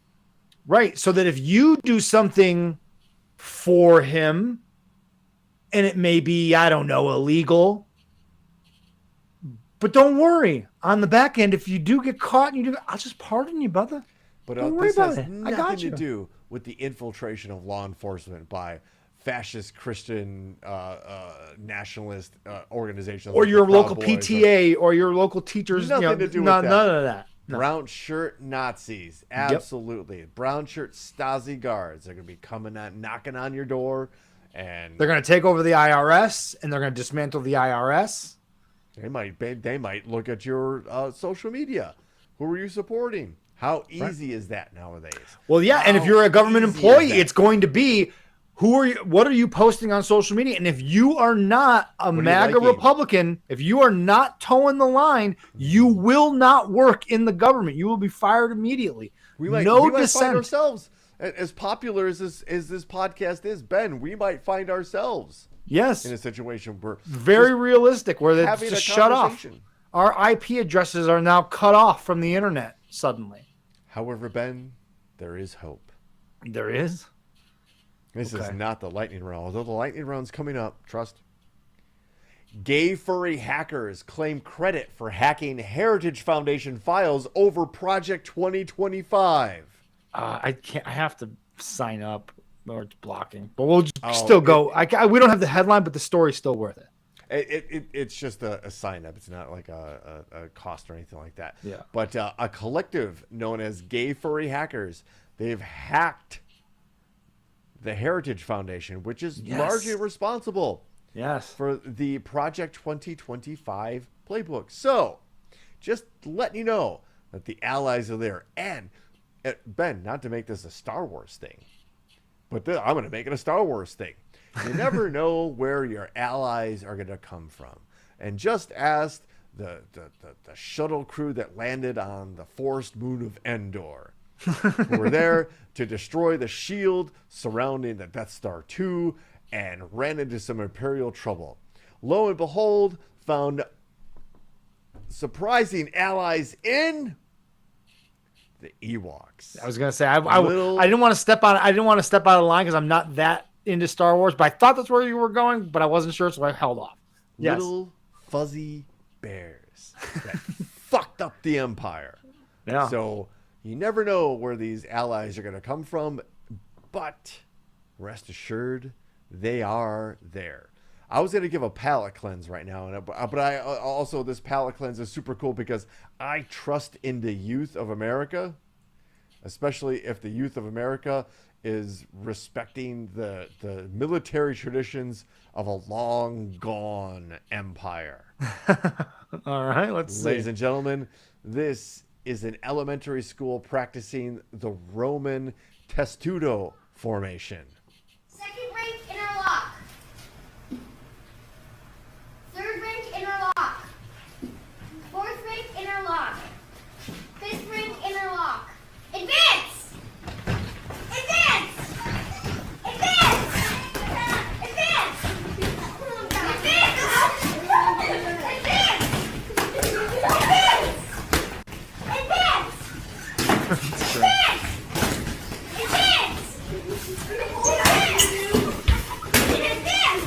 S3: Right. So that if you do something for him, and it may be, I don't know, illegal, but don't worry. On the back end, if you do get caught, and I'll just pardon you, brother.
S2: But
S3: don't worry
S2: this
S3: about
S2: has
S3: it. I got
S2: nothing
S3: you.
S2: to do with the infiltration of law enforcement by fascist Christian nationalist organizations,
S3: or
S2: like
S3: your
S2: the
S3: local
S2: Proud Boys,
S3: PTA, or your local teachers.
S2: Nothing to do with
S3: none
S2: that.
S3: of that. No.
S2: Brown shirt Nazis, absolutely. Yep. Brown shirt Stasi guards are going to be coming out, knocking on your door, and
S3: they're going to take over the IRS, and they're going to dismantle the IRS.
S2: They might look at your social media. Who are you supporting? How easy is that nowadays?
S3: Well, yeah, and if you're a government employee, it's going to be, What are you posting on social media? And if you are not a MAGA Republican, if you are not towing the line, you will not work in the government. You will be fired immediately.
S2: We might find ourselves, as popular as this podcast is, Ben, we might find ourselves in a situation where
S3: very realistic, where it's just shut off. Our IP addresses are now cut off from the internet suddenly.
S2: However, Ben, there is hope.
S3: There is?
S2: This is not the lightning round, although the lightning round's coming up. Trust. Gay furry hackers claim credit for hacking Heritage Foundation files over Project 2025.
S3: I can't. I have to sign up, or it's blocking. But we'll still go. We don't have the headline, but the story's still worth it.
S2: It's just a sign up. It's not like a cost or anything like that.
S3: Yeah.
S2: But a collective known as Gay Furry Hackers, they've hacked the Heritage Foundation, which is largely responsible for the Project 2025 playbook. So, just letting you know that the allies are there. And, Ben, not to make this a Star Wars thing, but I'm going to make it a Star Wars thing. You never know where your allies are going to come from. And just ask the shuttle crew that landed on the forest moon of Endor. Who were there to destroy the shield surrounding the Death Star 2 and ran into some Imperial trouble. Lo and behold, found surprising allies in the Ewoks.
S3: I was gonna say I didn't want to step on. I didn't want to step out of line because I'm not that into Star Wars, but I thought that's where you were going, but I wasn't sure, so I held off.
S2: Little fuzzy bears that fucked up the Empire.
S3: Yeah.
S2: So you never know where these allies are going to come from, but rest assured, they are there. I was going to give a palate cleanse right now, but I also, this palate cleanse is super cool because I trust in the youth of America, especially if the youth of America is respecting the military traditions of a long gone empire.
S3: All right, let's see.
S2: Ladies and gentlemen, this is an elementary school practicing the Roman testudo formation.
S5: Second rank interlock. Third rank interlock. Fourth rank interlock. Fifth rank interlock. Advance! Advance! Advance! Advance!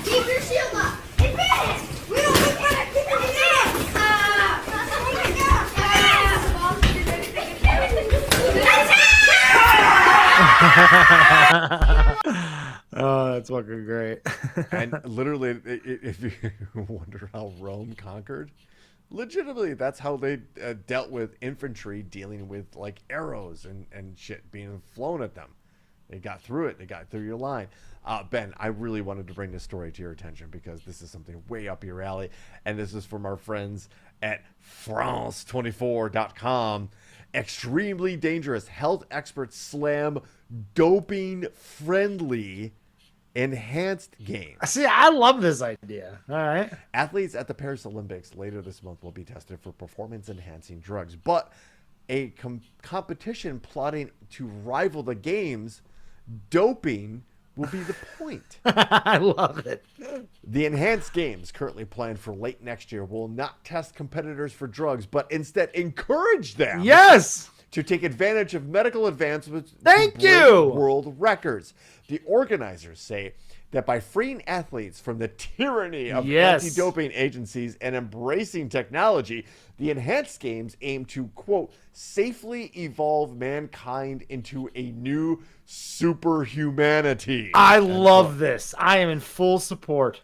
S5: Keep your shield up! Advance! We don't look at it! Advance!
S3: Oh, that's fucking great.
S2: And literally, if you wonder how Rome conquered, legitimately, that's how they dealt with infantry dealing with like arrows and shit being flown at them. They got through it. They got through your line. Ben, I really wanted to bring this story to your attention because this is something way up your alley. And this is from our friends at France24.com. Extremely dangerous. Health experts slam doping-friendly enhanced games.
S3: See, I love this idea. All right.
S2: Athletes at the Paris Olympics later this month will be tested for performance-enhancing drugs. But a competition plotting to rival the games, doping will be the point.
S3: I love it.
S2: The enhanced games currently planned for late next year will not test competitors for drugs, but instead encourage them to take advantage of medical advancements to break world records. The organizers say that by freeing athletes from the tyranny of anti-doping agencies and embracing technology, the enhanced games aim to, quote, safely evolve mankind into a new superhumanity.
S3: I love this. I am in full support.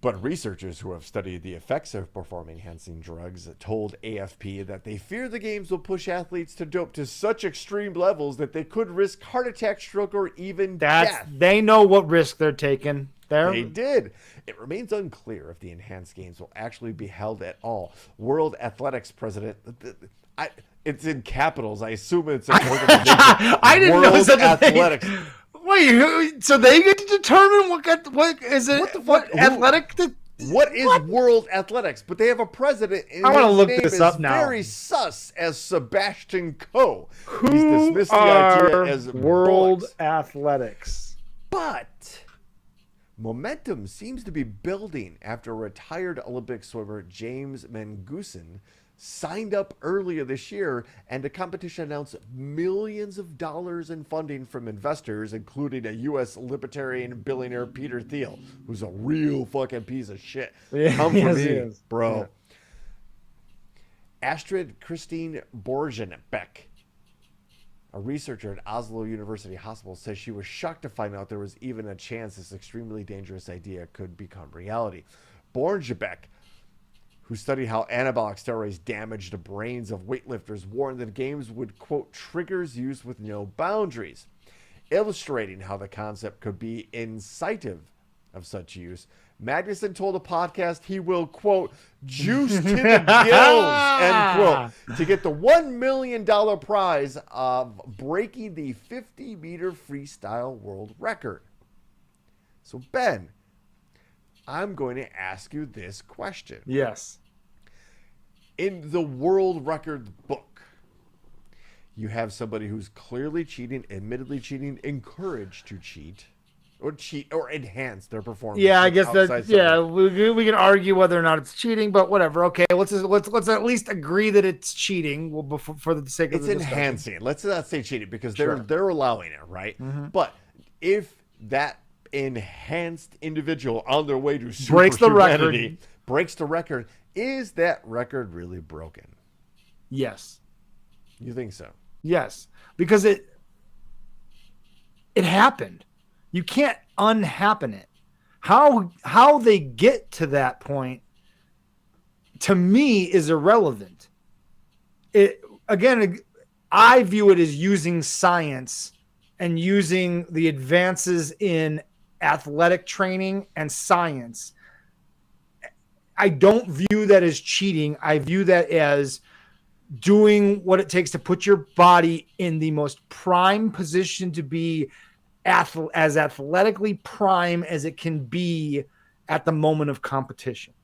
S2: But researchers who have studied the effects of performance-enhancing drugs told AFP that they fear the games will push athletes to dope to such extreme levels that they could risk heart attack, stroke, or even death.
S3: They know what risk they're taking.
S2: They did. It remains unclear if the enhanced games will actually be held at all. World Athletics president... it's in capitals. I assume it's an organization.
S3: I didn't know such a thing. Wait, so they get to determine what is it?
S2: What the
S3: What
S2: fuck?
S3: athletic?
S2: What is world athletics? But they have a president. And
S3: I wanna
S2: his
S3: look
S2: name
S3: this
S2: is
S3: up now.
S2: Very sus as Sebastian Coe. He's
S3: Who
S2: dismissed the
S3: are
S2: idea as
S3: world
S2: bullocks.
S3: athletics?
S2: But momentum seems to be building after retired Olympic swimmer James Mangusin signed up earlier this year, and the competition announced millions of dollars in funding from investors, including a U.S. libertarian billionaire Peter Thiel, who's a real fucking piece of shit.
S3: Yeah,
S2: Come
S3: yes,
S2: for
S3: he
S2: me,
S3: is.
S2: bro.
S3: Yeah.
S2: Astrid Christine Borgenbeck, a researcher at Oslo University Hospital, says she was shocked to find out there was even a chance this extremely dangerous idea could become reality. Borgenbeck, who studied how anabolic steroids damage the brains of weightlifters, warned that games would, quote, triggers used with no boundaries, illustrating how the concept could be incisive of such use. Magnuson told a podcast he will, quote, juice to the gills, end quote, to get the $1 million prize of breaking the 50-meter freestyle world record. So, Ben, I'm going to ask you this question.
S3: Yes.
S2: In the world record book, you have somebody who's clearly cheating, admittedly cheating, encouraged to cheat or enhance their performance.
S3: Yeah, I guess
S2: outside
S3: that.
S2: something.
S3: Yeah, we can argue whether or not it's cheating, but whatever. Okay, let's at least agree that it's cheating. Well, for the sake of
S2: It's
S3: the discussion.
S2: enhancing. Let's not say cheating because
S3: Sure.
S2: they're allowing it, right? But if that enhanced individual on their way to
S3: Breaks the record.
S2: superhumanity breaks the record, is that record really broken?
S3: Yes.
S2: You think so?
S3: Yes, because it happened. You can't unhappen it. How they get to that point, to me, is irrelevant. It again, I view it as using science and using the advances in athletic training and science. I don't view that as cheating. I view that as doing what it takes to put your body in the most prime position to be as athletically prime as it can be at the moment of competition.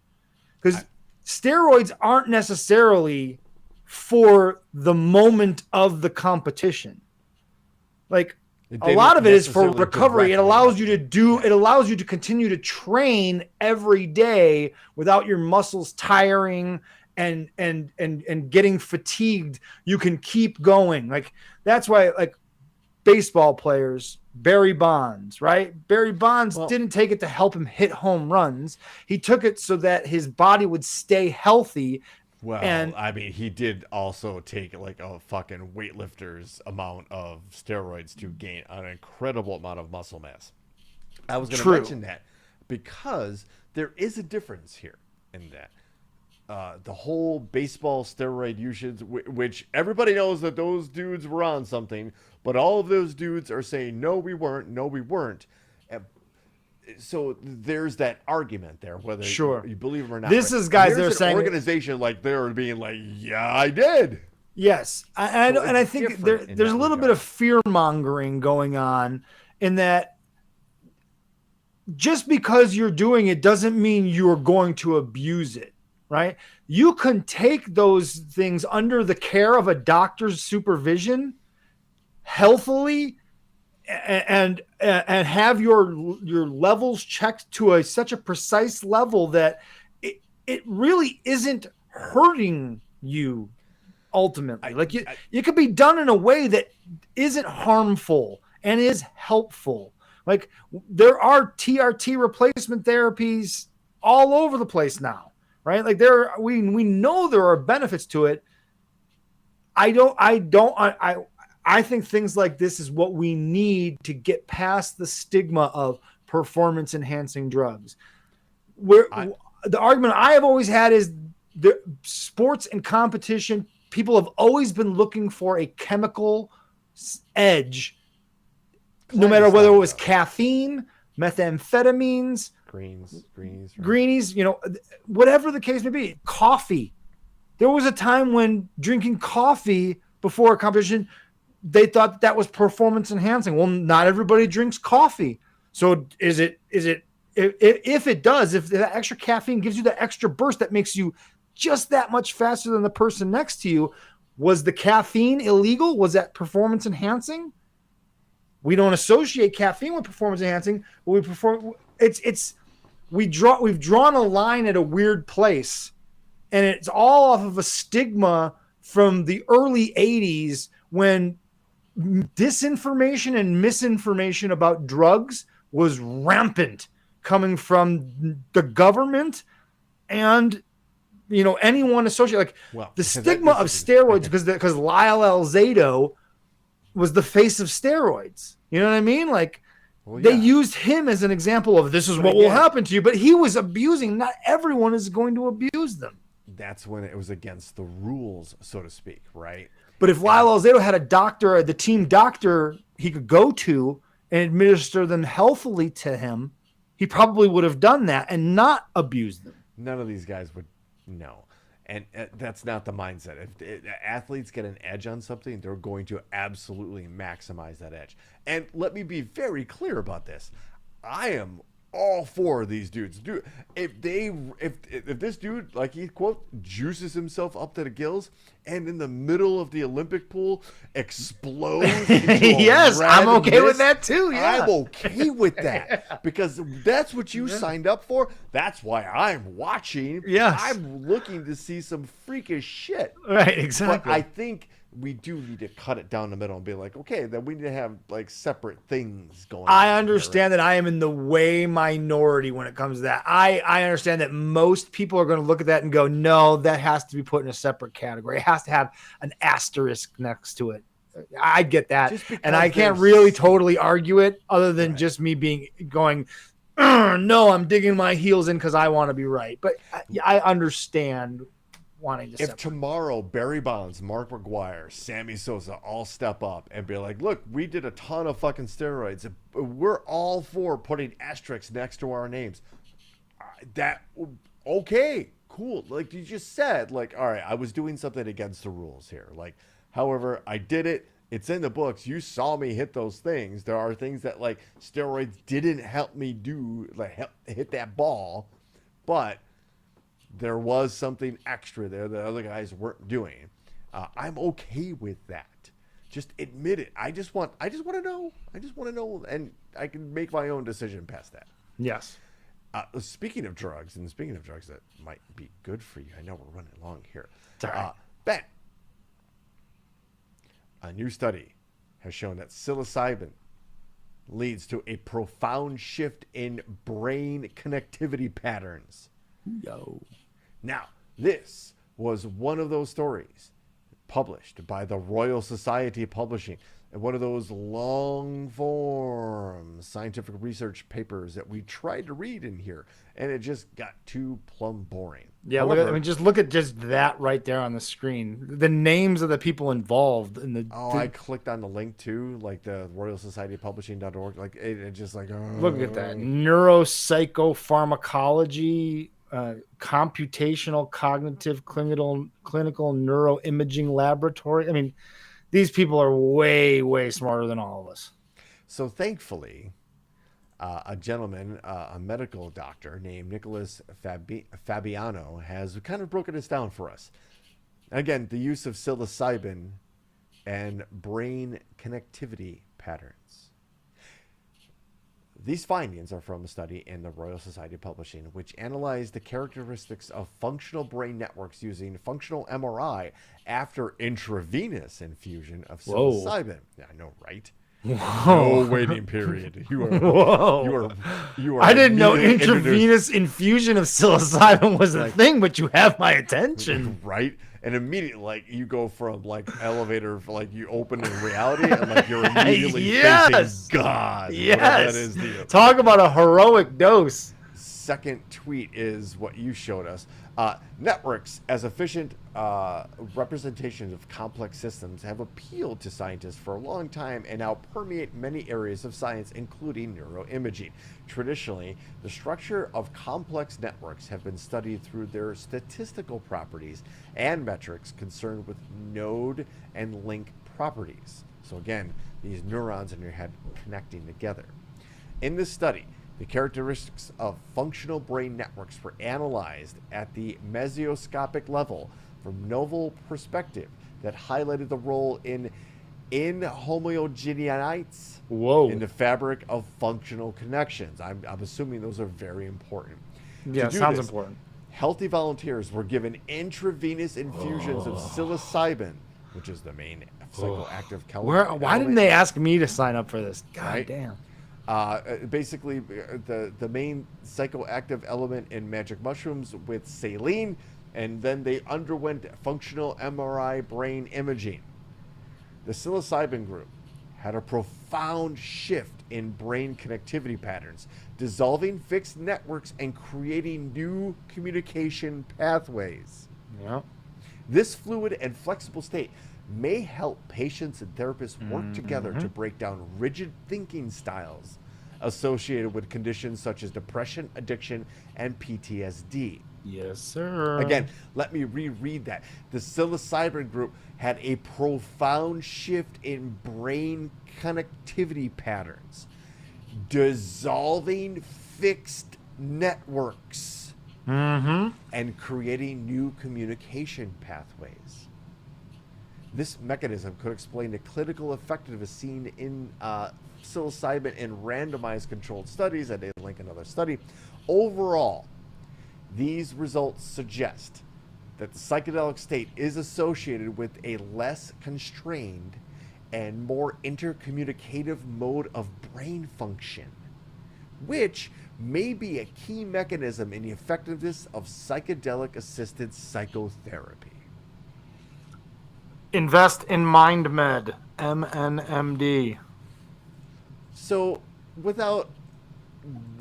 S3: Because steroids aren't necessarily for the moment of the competition. Like, a lot of it is for recovery. It allows you to continue to train every day without your muscles tiring and getting fatigued. You can keep going. Like, that's why, like, baseball players, Barry Bonds, right? Barry Bonds didn't take it to help him hit home runs. He took it so that his body would stay healthy.
S2: Well,
S3: And-
S2: I mean, he did also take like a fucking weightlifter's amount of steroids to gain an incredible amount of muscle mass. I was going to
S3: True.
S2: mention that because there is a difference here in that. The whole baseball steroid usage, which everybody knows that those dudes were on something, but all of those dudes are saying, no, we weren't. No, we weren't. So there's that argument there, whether
S3: Sure.
S2: you believe them or not.
S3: This
S2: right?
S3: is guys,
S2: There's
S3: they're
S2: an
S3: saying
S2: organization like they're being like, yeah, I did.
S3: Yes, and I think
S2: different in
S3: there's a
S2: that
S3: little bit
S2: regard.
S3: of fear mongering going on in that just because you're doing it doesn't mean you're going to abuse it, right? You can take those things under the care of a doctor's supervision healthily and have your levels checked to such a precise level that it really isn't hurting you ultimately. It could be done in a way that isn't harmful and is helpful. Like, there are TRT replacement therapies all over the place now, right? Like, we know there are benefits to it. I think things like this is what we need to get past the stigma of performance enhancing drugs. The argument I have always had is the sports and competition, people have always been looking for a chemical edge, no matter whether it was caffeine, methamphetamines, greenies, whatever the case may be. Coffee. There was a time when drinking coffee before a competition they thought that was performance enhancing. Well, not everybody drinks coffee. So is it if it does, if that extra caffeine gives you that extra burst that makes you just that much faster than the person next to you, was the caffeine illegal? Was that performance enhancing? We don't associate caffeine with performance enhancing, but we've drawn a line at a weird place, and it's all off of a stigma from the early 80s when disinformation and misinformation about drugs was rampant, coming from the government and anyone associated, the stigma of steroids, because Lyle Alzado was the face of steroids. You know what I mean? They used him as an example of this is what will happen to you, but he was abusing. Not everyone is going to abuse them.
S2: That's when it was against the rules, so to speak, right?
S3: But if Lyle Alzado had a doctor, the team doctor he could go to and administer them healthily to him, he probably would have done that and not abused them.
S2: None of these guys would know. And that's not the mindset. If athletes get an edge on something, they're going to absolutely maximize that edge. And let me be very clear about this. I am all for these dudes. Dude, if this dude, like he quote, juices himself up to the gills and in the middle of the Olympic pool explodes
S3: yes, I'm okay with that too. Yeah,
S2: I'm okay with that because that's what you signed up for. That's why I'm watching.
S3: Yes,
S2: I'm looking to see some freakish shit.
S3: Right, exactly.
S2: But I think we do need to cut it down the middle and be like, okay, then we need to have separate things going on.
S3: I understand that I am in the way minority when it comes to that. I understand that most people are going to look at that and go, no, that has to be put in a separate category. It has to have an asterisk next to it. I get that. And I can't really totally argue it other than just me going, no, I'm digging my heels in because I want to be right. But I understand wanting to
S2: if tomorrow Barry Bonds, Mark McGwire, Sammy Sosa all step up and be like, look, we did a ton of fucking steroids. We're all for putting asterisks next to our names. Okay, cool. Like you just said, all right, I was doing something against the rules here. However, I did it. It's in the books. You saw me hit those things. There are things that steroids didn't help me do, hit that ball, but there was something extra there that other guys weren't doing. I'm okay with that. Just admit it. I just want to know. I just want to know, and I can make my own decision past that.
S3: Yes.
S2: Speaking of drugs that might be good for you. I know we're running along here.
S3: Right.
S2: Ben, a new study has shown that psilocybin leads to a profound shift in brain connectivity patterns.
S3: Yo.
S2: Now, this was one of those stories published by the Royal Society of Publishing, and one of those long-form scientific research papers that we tried to read in here, and it just got too plumb boring.
S3: Yeah,
S2: However,
S3: just look at that right there on the screen. The names of the people involved in the.
S2: I clicked on the link too, the Royal Society of Publishing.org. It just
S3: look at that neuropsychopharmacology. Computational cognitive clinical neuroimaging laboratory. I mean, these people are way, way smarter than all of us.
S2: So thankfully, a gentleman, a medical doctor named Nicholas Fabiano has kind of broken this down for us. Again, the use of psilocybin and brain connectivity patterns. These findings are from a study in the Royal Society of Publishing, which analyzed the characteristics of functional brain networks using functional MRI after intravenous infusion of psilocybin. Yeah, I know, right?
S3: Whoa.
S2: No waiting period. You are.
S3: Whoa.
S2: You are.
S3: I didn't know intravenous infusion of psilocybin was a thing, but you have my attention.
S2: Right? And immediately, you go from elevator, you open in reality, and you're immediately facing God.
S3: Yes.
S2: That is
S3: Talk about a heroic dose.
S2: Second tweet is what you showed us. Networks as efficient representations of complex systems have appealed to scientists for a long time and now permeate many areas of science, including neuroimaging. Traditionally, the structure of complex networks have been studied through their statistical properties and metrics concerned with node and link properties. So again, these neurons in your head connecting together. In this study, the characteristics of functional brain networks were analyzed at the mesoscopic level from novel perspective that highlighted the role in homogeneites in the fabric of functional connections. I'm assuming those are very important.
S3: Yeah, sounds important.
S2: Healthy volunteers were given intravenous infusions of psilocybin, which is the main psychoactive chemical.
S3: Why didn't they ask me to sign up for this? God
S2: Right?
S3: damn.
S2: Basically, the main psychoactive element in magic mushrooms with saline, and then they underwent functional MRI brain imaging. The psilocybin group had a profound shift in brain connectivity patterns, dissolving fixed networks and creating new communication pathways.
S3: Yeah.
S2: This fluid and flexible state may help patients and therapists work together to break down rigid thinking styles associated with conditions such as depression, addiction, and PTSD.
S3: Yes, sir.
S2: Again, let me reread that. The psilocybin group had a profound shift in brain connectivity patterns, dissolving fixed networks and creating new communication pathways. This mechanism could explain the clinical effectiveness seen in psilocybin in randomized controlled studies. I did link another study. Overall, these results suggest that the psychedelic state is associated with a less constrained and more intercommunicative mode of brain function, which may be a key mechanism in the effectiveness of psychedelic-assisted psychotherapy.
S3: Invest in MindMed, MNMD.
S2: So, without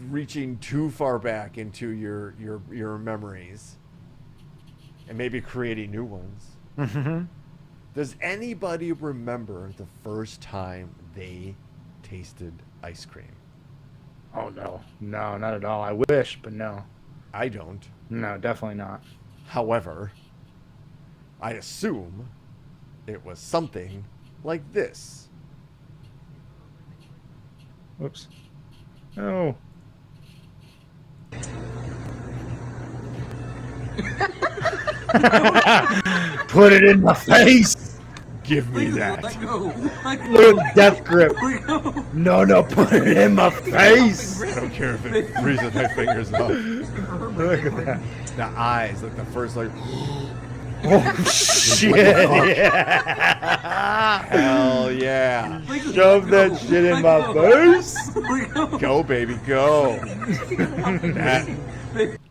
S2: reaching too far back into your memories, and maybe creating new ones, does anybody remember the first time they tasted ice cream?
S3: Oh, no. No, not at all. I wish, but no.
S2: I don't.
S3: No, definitely not.
S2: However, I assume it was something like this.
S3: Whoops. No. Put it in my face.
S2: Give me that.
S3: Little death grip. No, put it in my face.
S2: I don't care if it freezes my fingers off.
S3: Look at that.
S2: The eyes, like the first, like,
S3: Oh, shit. Yeah.
S2: hell yeah.
S3: Shove that shit in my face.
S2: Go, baby, go. That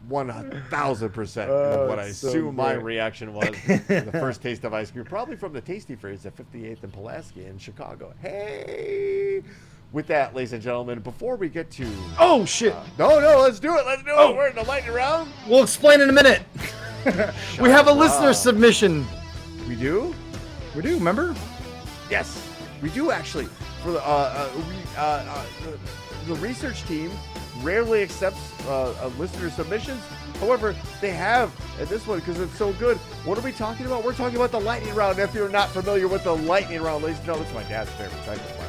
S2: 1,000% what I
S3: it's so
S2: assume my
S3: great.
S2: reaction was to the first taste of ice cream, probably from the Tasty Freeze at 58th and Pulaski in Chicago. Hey! With that, ladies and gentlemen, before we get to...
S3: Oh, shit.
S2: No, let's do it. Let's do it. We're in the lightning round.
S3: We'll explain in a minute. We have a listener submission.
S2: We do?
S3: We do, remember?
S2: Yes, we do actually. For the research team rarely accepts listener submissions. However, they have at this one because it's so good. What are we talking about? We're talking about the lightning round. If you're not familiar with the lightning round, ladies and gentlemen, it's my dad's favorite segment, by the way.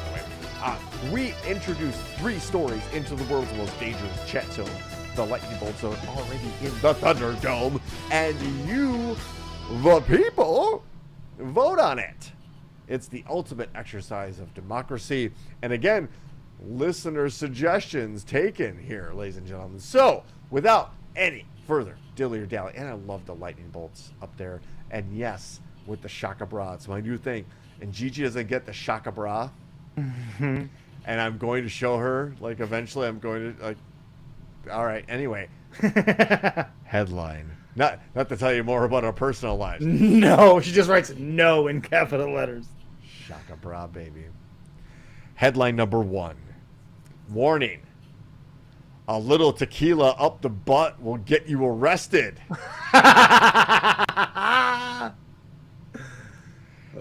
S2: We introduce 3 stories into the world's most dangerous chat zone, the lightning bolt zone, already in the Thunderdome, and you, the people, vote on it. It's the ultimate exercise of democracy. And again, listener suggestions taken here, ladies and gentlemen. So, without any further dilly or dally, and I love the lightning bolts up there. And yes, with the Shaka Bra, it's my new thing. And Gigi doesn't get the Shaka Bra. And I'm going to show her, like, eventually I'm going to, like, all right, anyway. Headline. Not to tell you more about our personal lives.
S3: No, she just writes no in capital letters.
S2: Shaka Bra, baby. Headline number 1. Warning. A little tequila up the butt will get you arrested.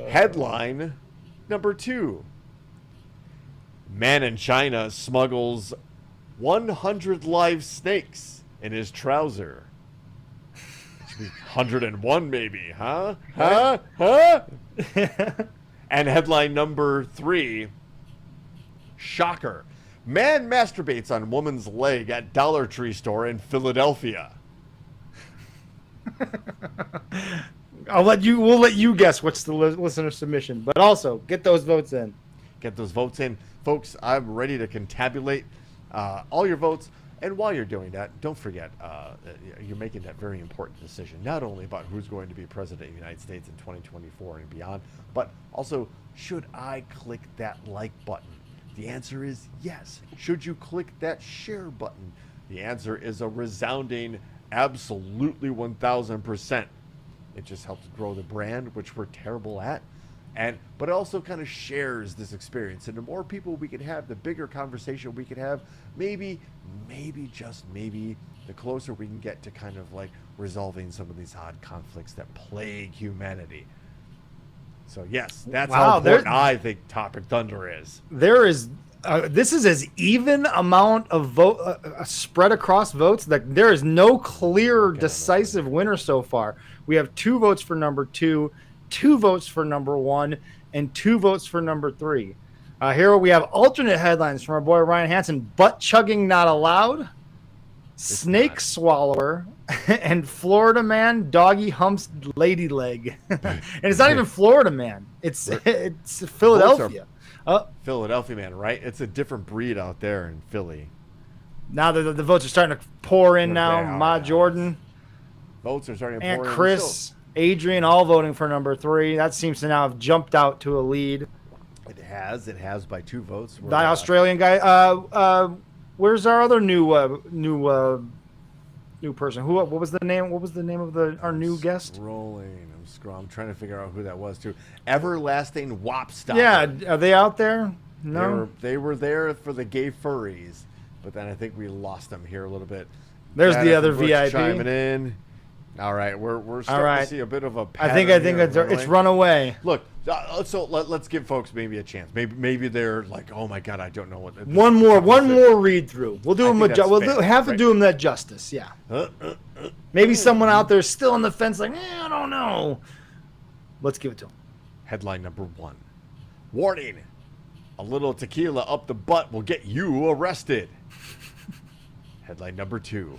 S2: Headline number 2. Man in China smuggles 100 live snakes in his trouser. 101 maybe, huh? And headline number 3, shocker. Man masturbates on woman's leg at Dollar Tree store in Philadelphia.
S3: We'll let you guess what's the listener submission, but also get those votes in.
S2: Get those votes in. Folks, I'm ready to contabulate all your votes. And while you're doing that, don't forget, you're making that very important decision, not only about who's going to be president of the United States in 2024 and beyond, but also, should I click that like button? The answer is yes. Should you click that share button? The answer is a resounding, absolutely 1,000%. It just helps grow the brand, which we're terrible at. But it also kind of shares this experience. And the more people we can have, the bigger conversation we can have, maybe, just maybe, the closer we can get to kind of like resolving some of these odd conflicts that plague humanity. So yes, that's how important I think Topic Thunder is.
S3: There is, this is as even amount of vote spread across votes that there is no clear decisive winner so far. We have 2 votes for number 2, 2 votes for number 1, and 2 votes for number 3. Here we have alternate headlines from our boy Ryan Hansen: butt chugging not allowed, snake swallower, and Florida man doggy humps lady leg. And it's not even Florida man; it's Philadelphia.
S2: Philadelphia man, right? It's a different breed out there in Philly.
S3: Now the votes are starting to pour in now. Ma Jordan,
S2: votes are starting to pour
S3: Aunt
S2: in.
S3: Chris, Adrian, all voting for number 3. That seems to now have jumped out to a lead.
S2: It has by 2 votes.
S3: The Australian guy. Where's our other new person? What was the name? What was the name of our new guest?
S2: I'm trying to figure out who that was too. Everlasting Wopstopper.
S3: Yeah, are they out there? No,
S2: they were there for the gay furries, but then I think we lost them here a little bit.
S3: There's the other VIP
S2: chiming in. All right, we're starting to see a bit of a pattern.
S3: I think it's run away.
S2: Look, so let's give folks maybe a chance. Maybe they're like, oh my god, I don't know what.
S3: One more read through. We'll do them. We'll have to do them that justice. Yeah. Maybe someone out there is still on the fence, like, I don't know. Let's give it to them.
S2: Headline number 1: warning: a little tequila up the butt will get you arrested. Headline number 2: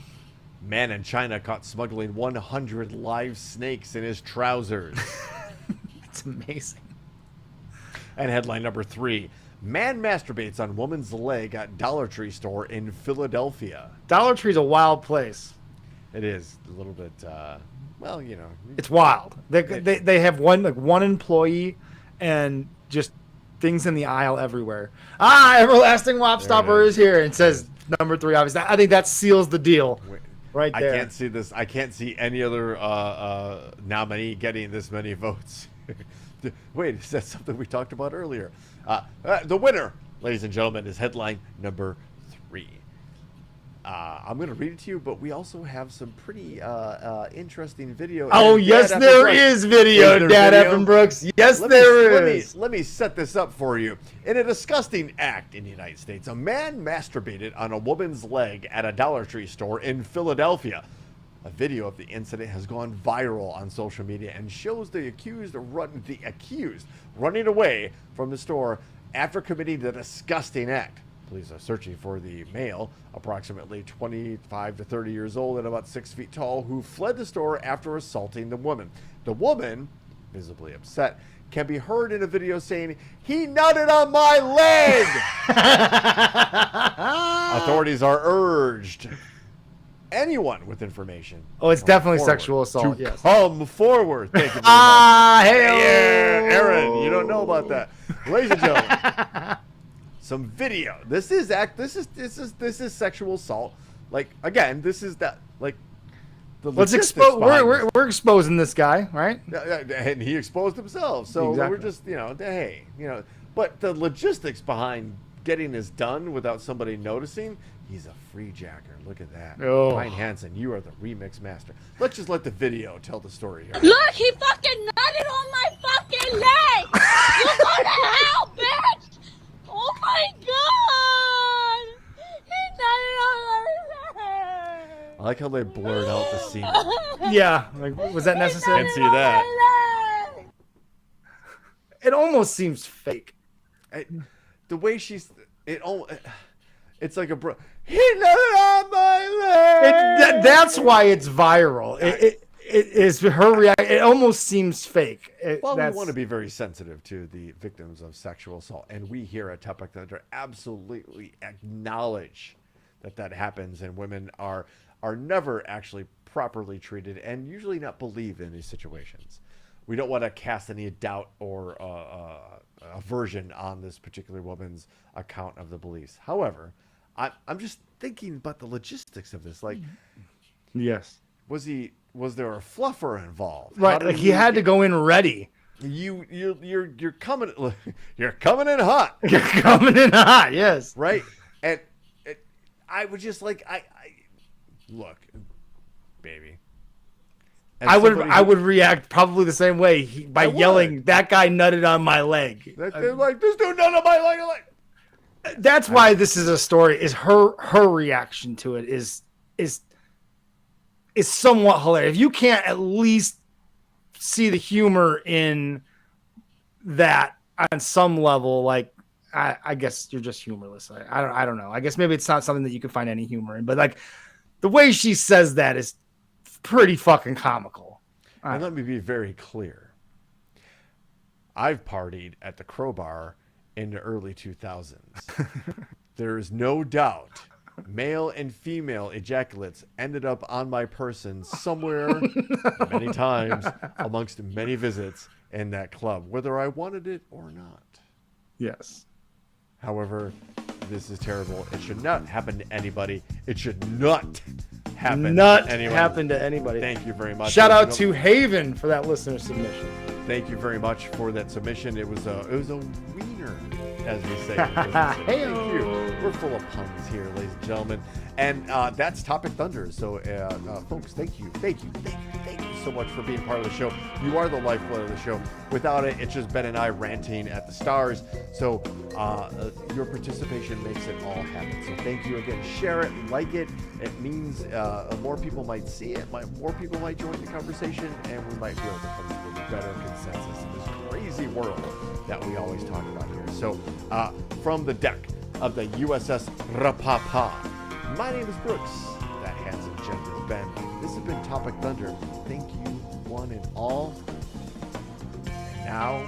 S2: man in China caught smuggling 100 live snakes in his trousers.
S3: It's amazing.
S2: And headline number 3: man masturbates on woman's leg at Dollar Tree store in Philadelphia.
S3: Dollar Tree's a wild place.
S2: It is a little bit, well, you know.
S3: It's wild. They have one employee and just things in the aisle everywhere. Everlasting Wopstopper is here, and says number 3, obviously. I think that seals the deal. Right there.
S2: I can't see this. I can't see any other nominee getting this many votes. Wait, is that something we talked about earlier? The winner, ladies and gentlemen, is headline number 3. I'm going to read it to you, but we also have some pretty interesting video.
S3: Oh, yes, there is video, Dad Evan Brooks. Yes, there is.
S2: Let me set this up for you. In a disgusting act in the United States, a man masturbated on a woman's leg at a Dollar Tree store in Philadelphia. A video of the incident has gone viral on social media and shows the accused running away from the store after committing the disgusting act. Police are searching for the male, approximately 25 to 30 years old and about 6 feet tall, who fled the store after assaulting the woman. The woman, visibly upset, can be heard in a video saying, "He nutted on my leg!" Authorities are urged. Anyone with information.
S3: Oh, it's definitely sexual assault.
S2: Yes. Come forward. Thank you very much. Hey, Aaron, you don't know about that, ladies and gentlemen. Some video. This is sexual assault. Like, again, this is that, like, the
S3: let's expose. We're exposing this guy, right?
S2: And he exposed himself. So We're just, hey, but the logistics behind getting this done without somebody noticing. He's a free jacker. Look at that.
S3: Oh.
S2: Ryan Hansen, you are the remix master. Let's just let the video tell the story here.
S6: Look, he fucking nutted on my fucking leg! You go to hell, bitch! Oh my god! He nutted on my leg!
S2: I like how they blurred out the scene.
S3: Yeah. Like, was that necessary?
S2: Can't see that.
S3: it almost seems fake.
S2: The way she's it's like he nutted on my leg.
S3: That's why it's viral. It is her reaction. It almost seems fake.
S2: Well, we want to be very sensitive to the victims of sexual assault, and we here at Topic Thunder absolutely acknowledge that happens, and women are never actually properly treated, and usually not believed in these situations. We don't want to cast any doubt or aversion on this particular woman's account of the police. However, I'm just thinking about the logistics of this. Like,
S3: yes,
S2: was there a fluffer involved?
S3: Right, like he had to go in ready.
S2: You're coming in hot.
S3: You're coming in hot. Yes,
S2: right. And I would just like I look, baby.
S3: I would react probably the same way by yelling, "That guy nutted on my leg."
S2: They're like, "This dude nutted on my leg."
S3: That's why this is a story. Is her reaction to it is somewhat hilarious. If you can't at least see the humor in that on some level, like I guess you're just humorless. I don't know. I guess maybe it's not something that you can find any humor in, but like the way she says that is pretty fucking comical.
S2: And let me be very clear. I've partied at the Crowbar in the early 2000s. There is no doubt male and female ejaculates ended up on my person somewhere many times amongst many visits in that club, whether I wanted it or not.
S3: Yes.
S2: However, this is terrible. It should not happen to anybody. It should not happen
S3: to anybody.
S2: Thank you very much.
S3: Shout out to Haven for that listener submission.
S2: Thank you very much for that submission. It was a wiener, as we say.
S3: Hey,
S2: thank you. We're full of puns here, ladies and gentlemen. And that's Topic Thunder. So, folks, thank you so much for being part of the show. You are the lifeblood of the show. Without it, it's just Ben and I ranting at the stars. So your participation makes it all happen. So thank you again. Share it, like it. It means more people might see it. More people might join the conversation, and we might be able to come to a better consensus in this crazy world that we always talk about here. So from the deck of the USS Rapapa, my name is Brooks. That handsome gentleman is Ben. This has been Topic Thunder. Thank you, one and all. And now,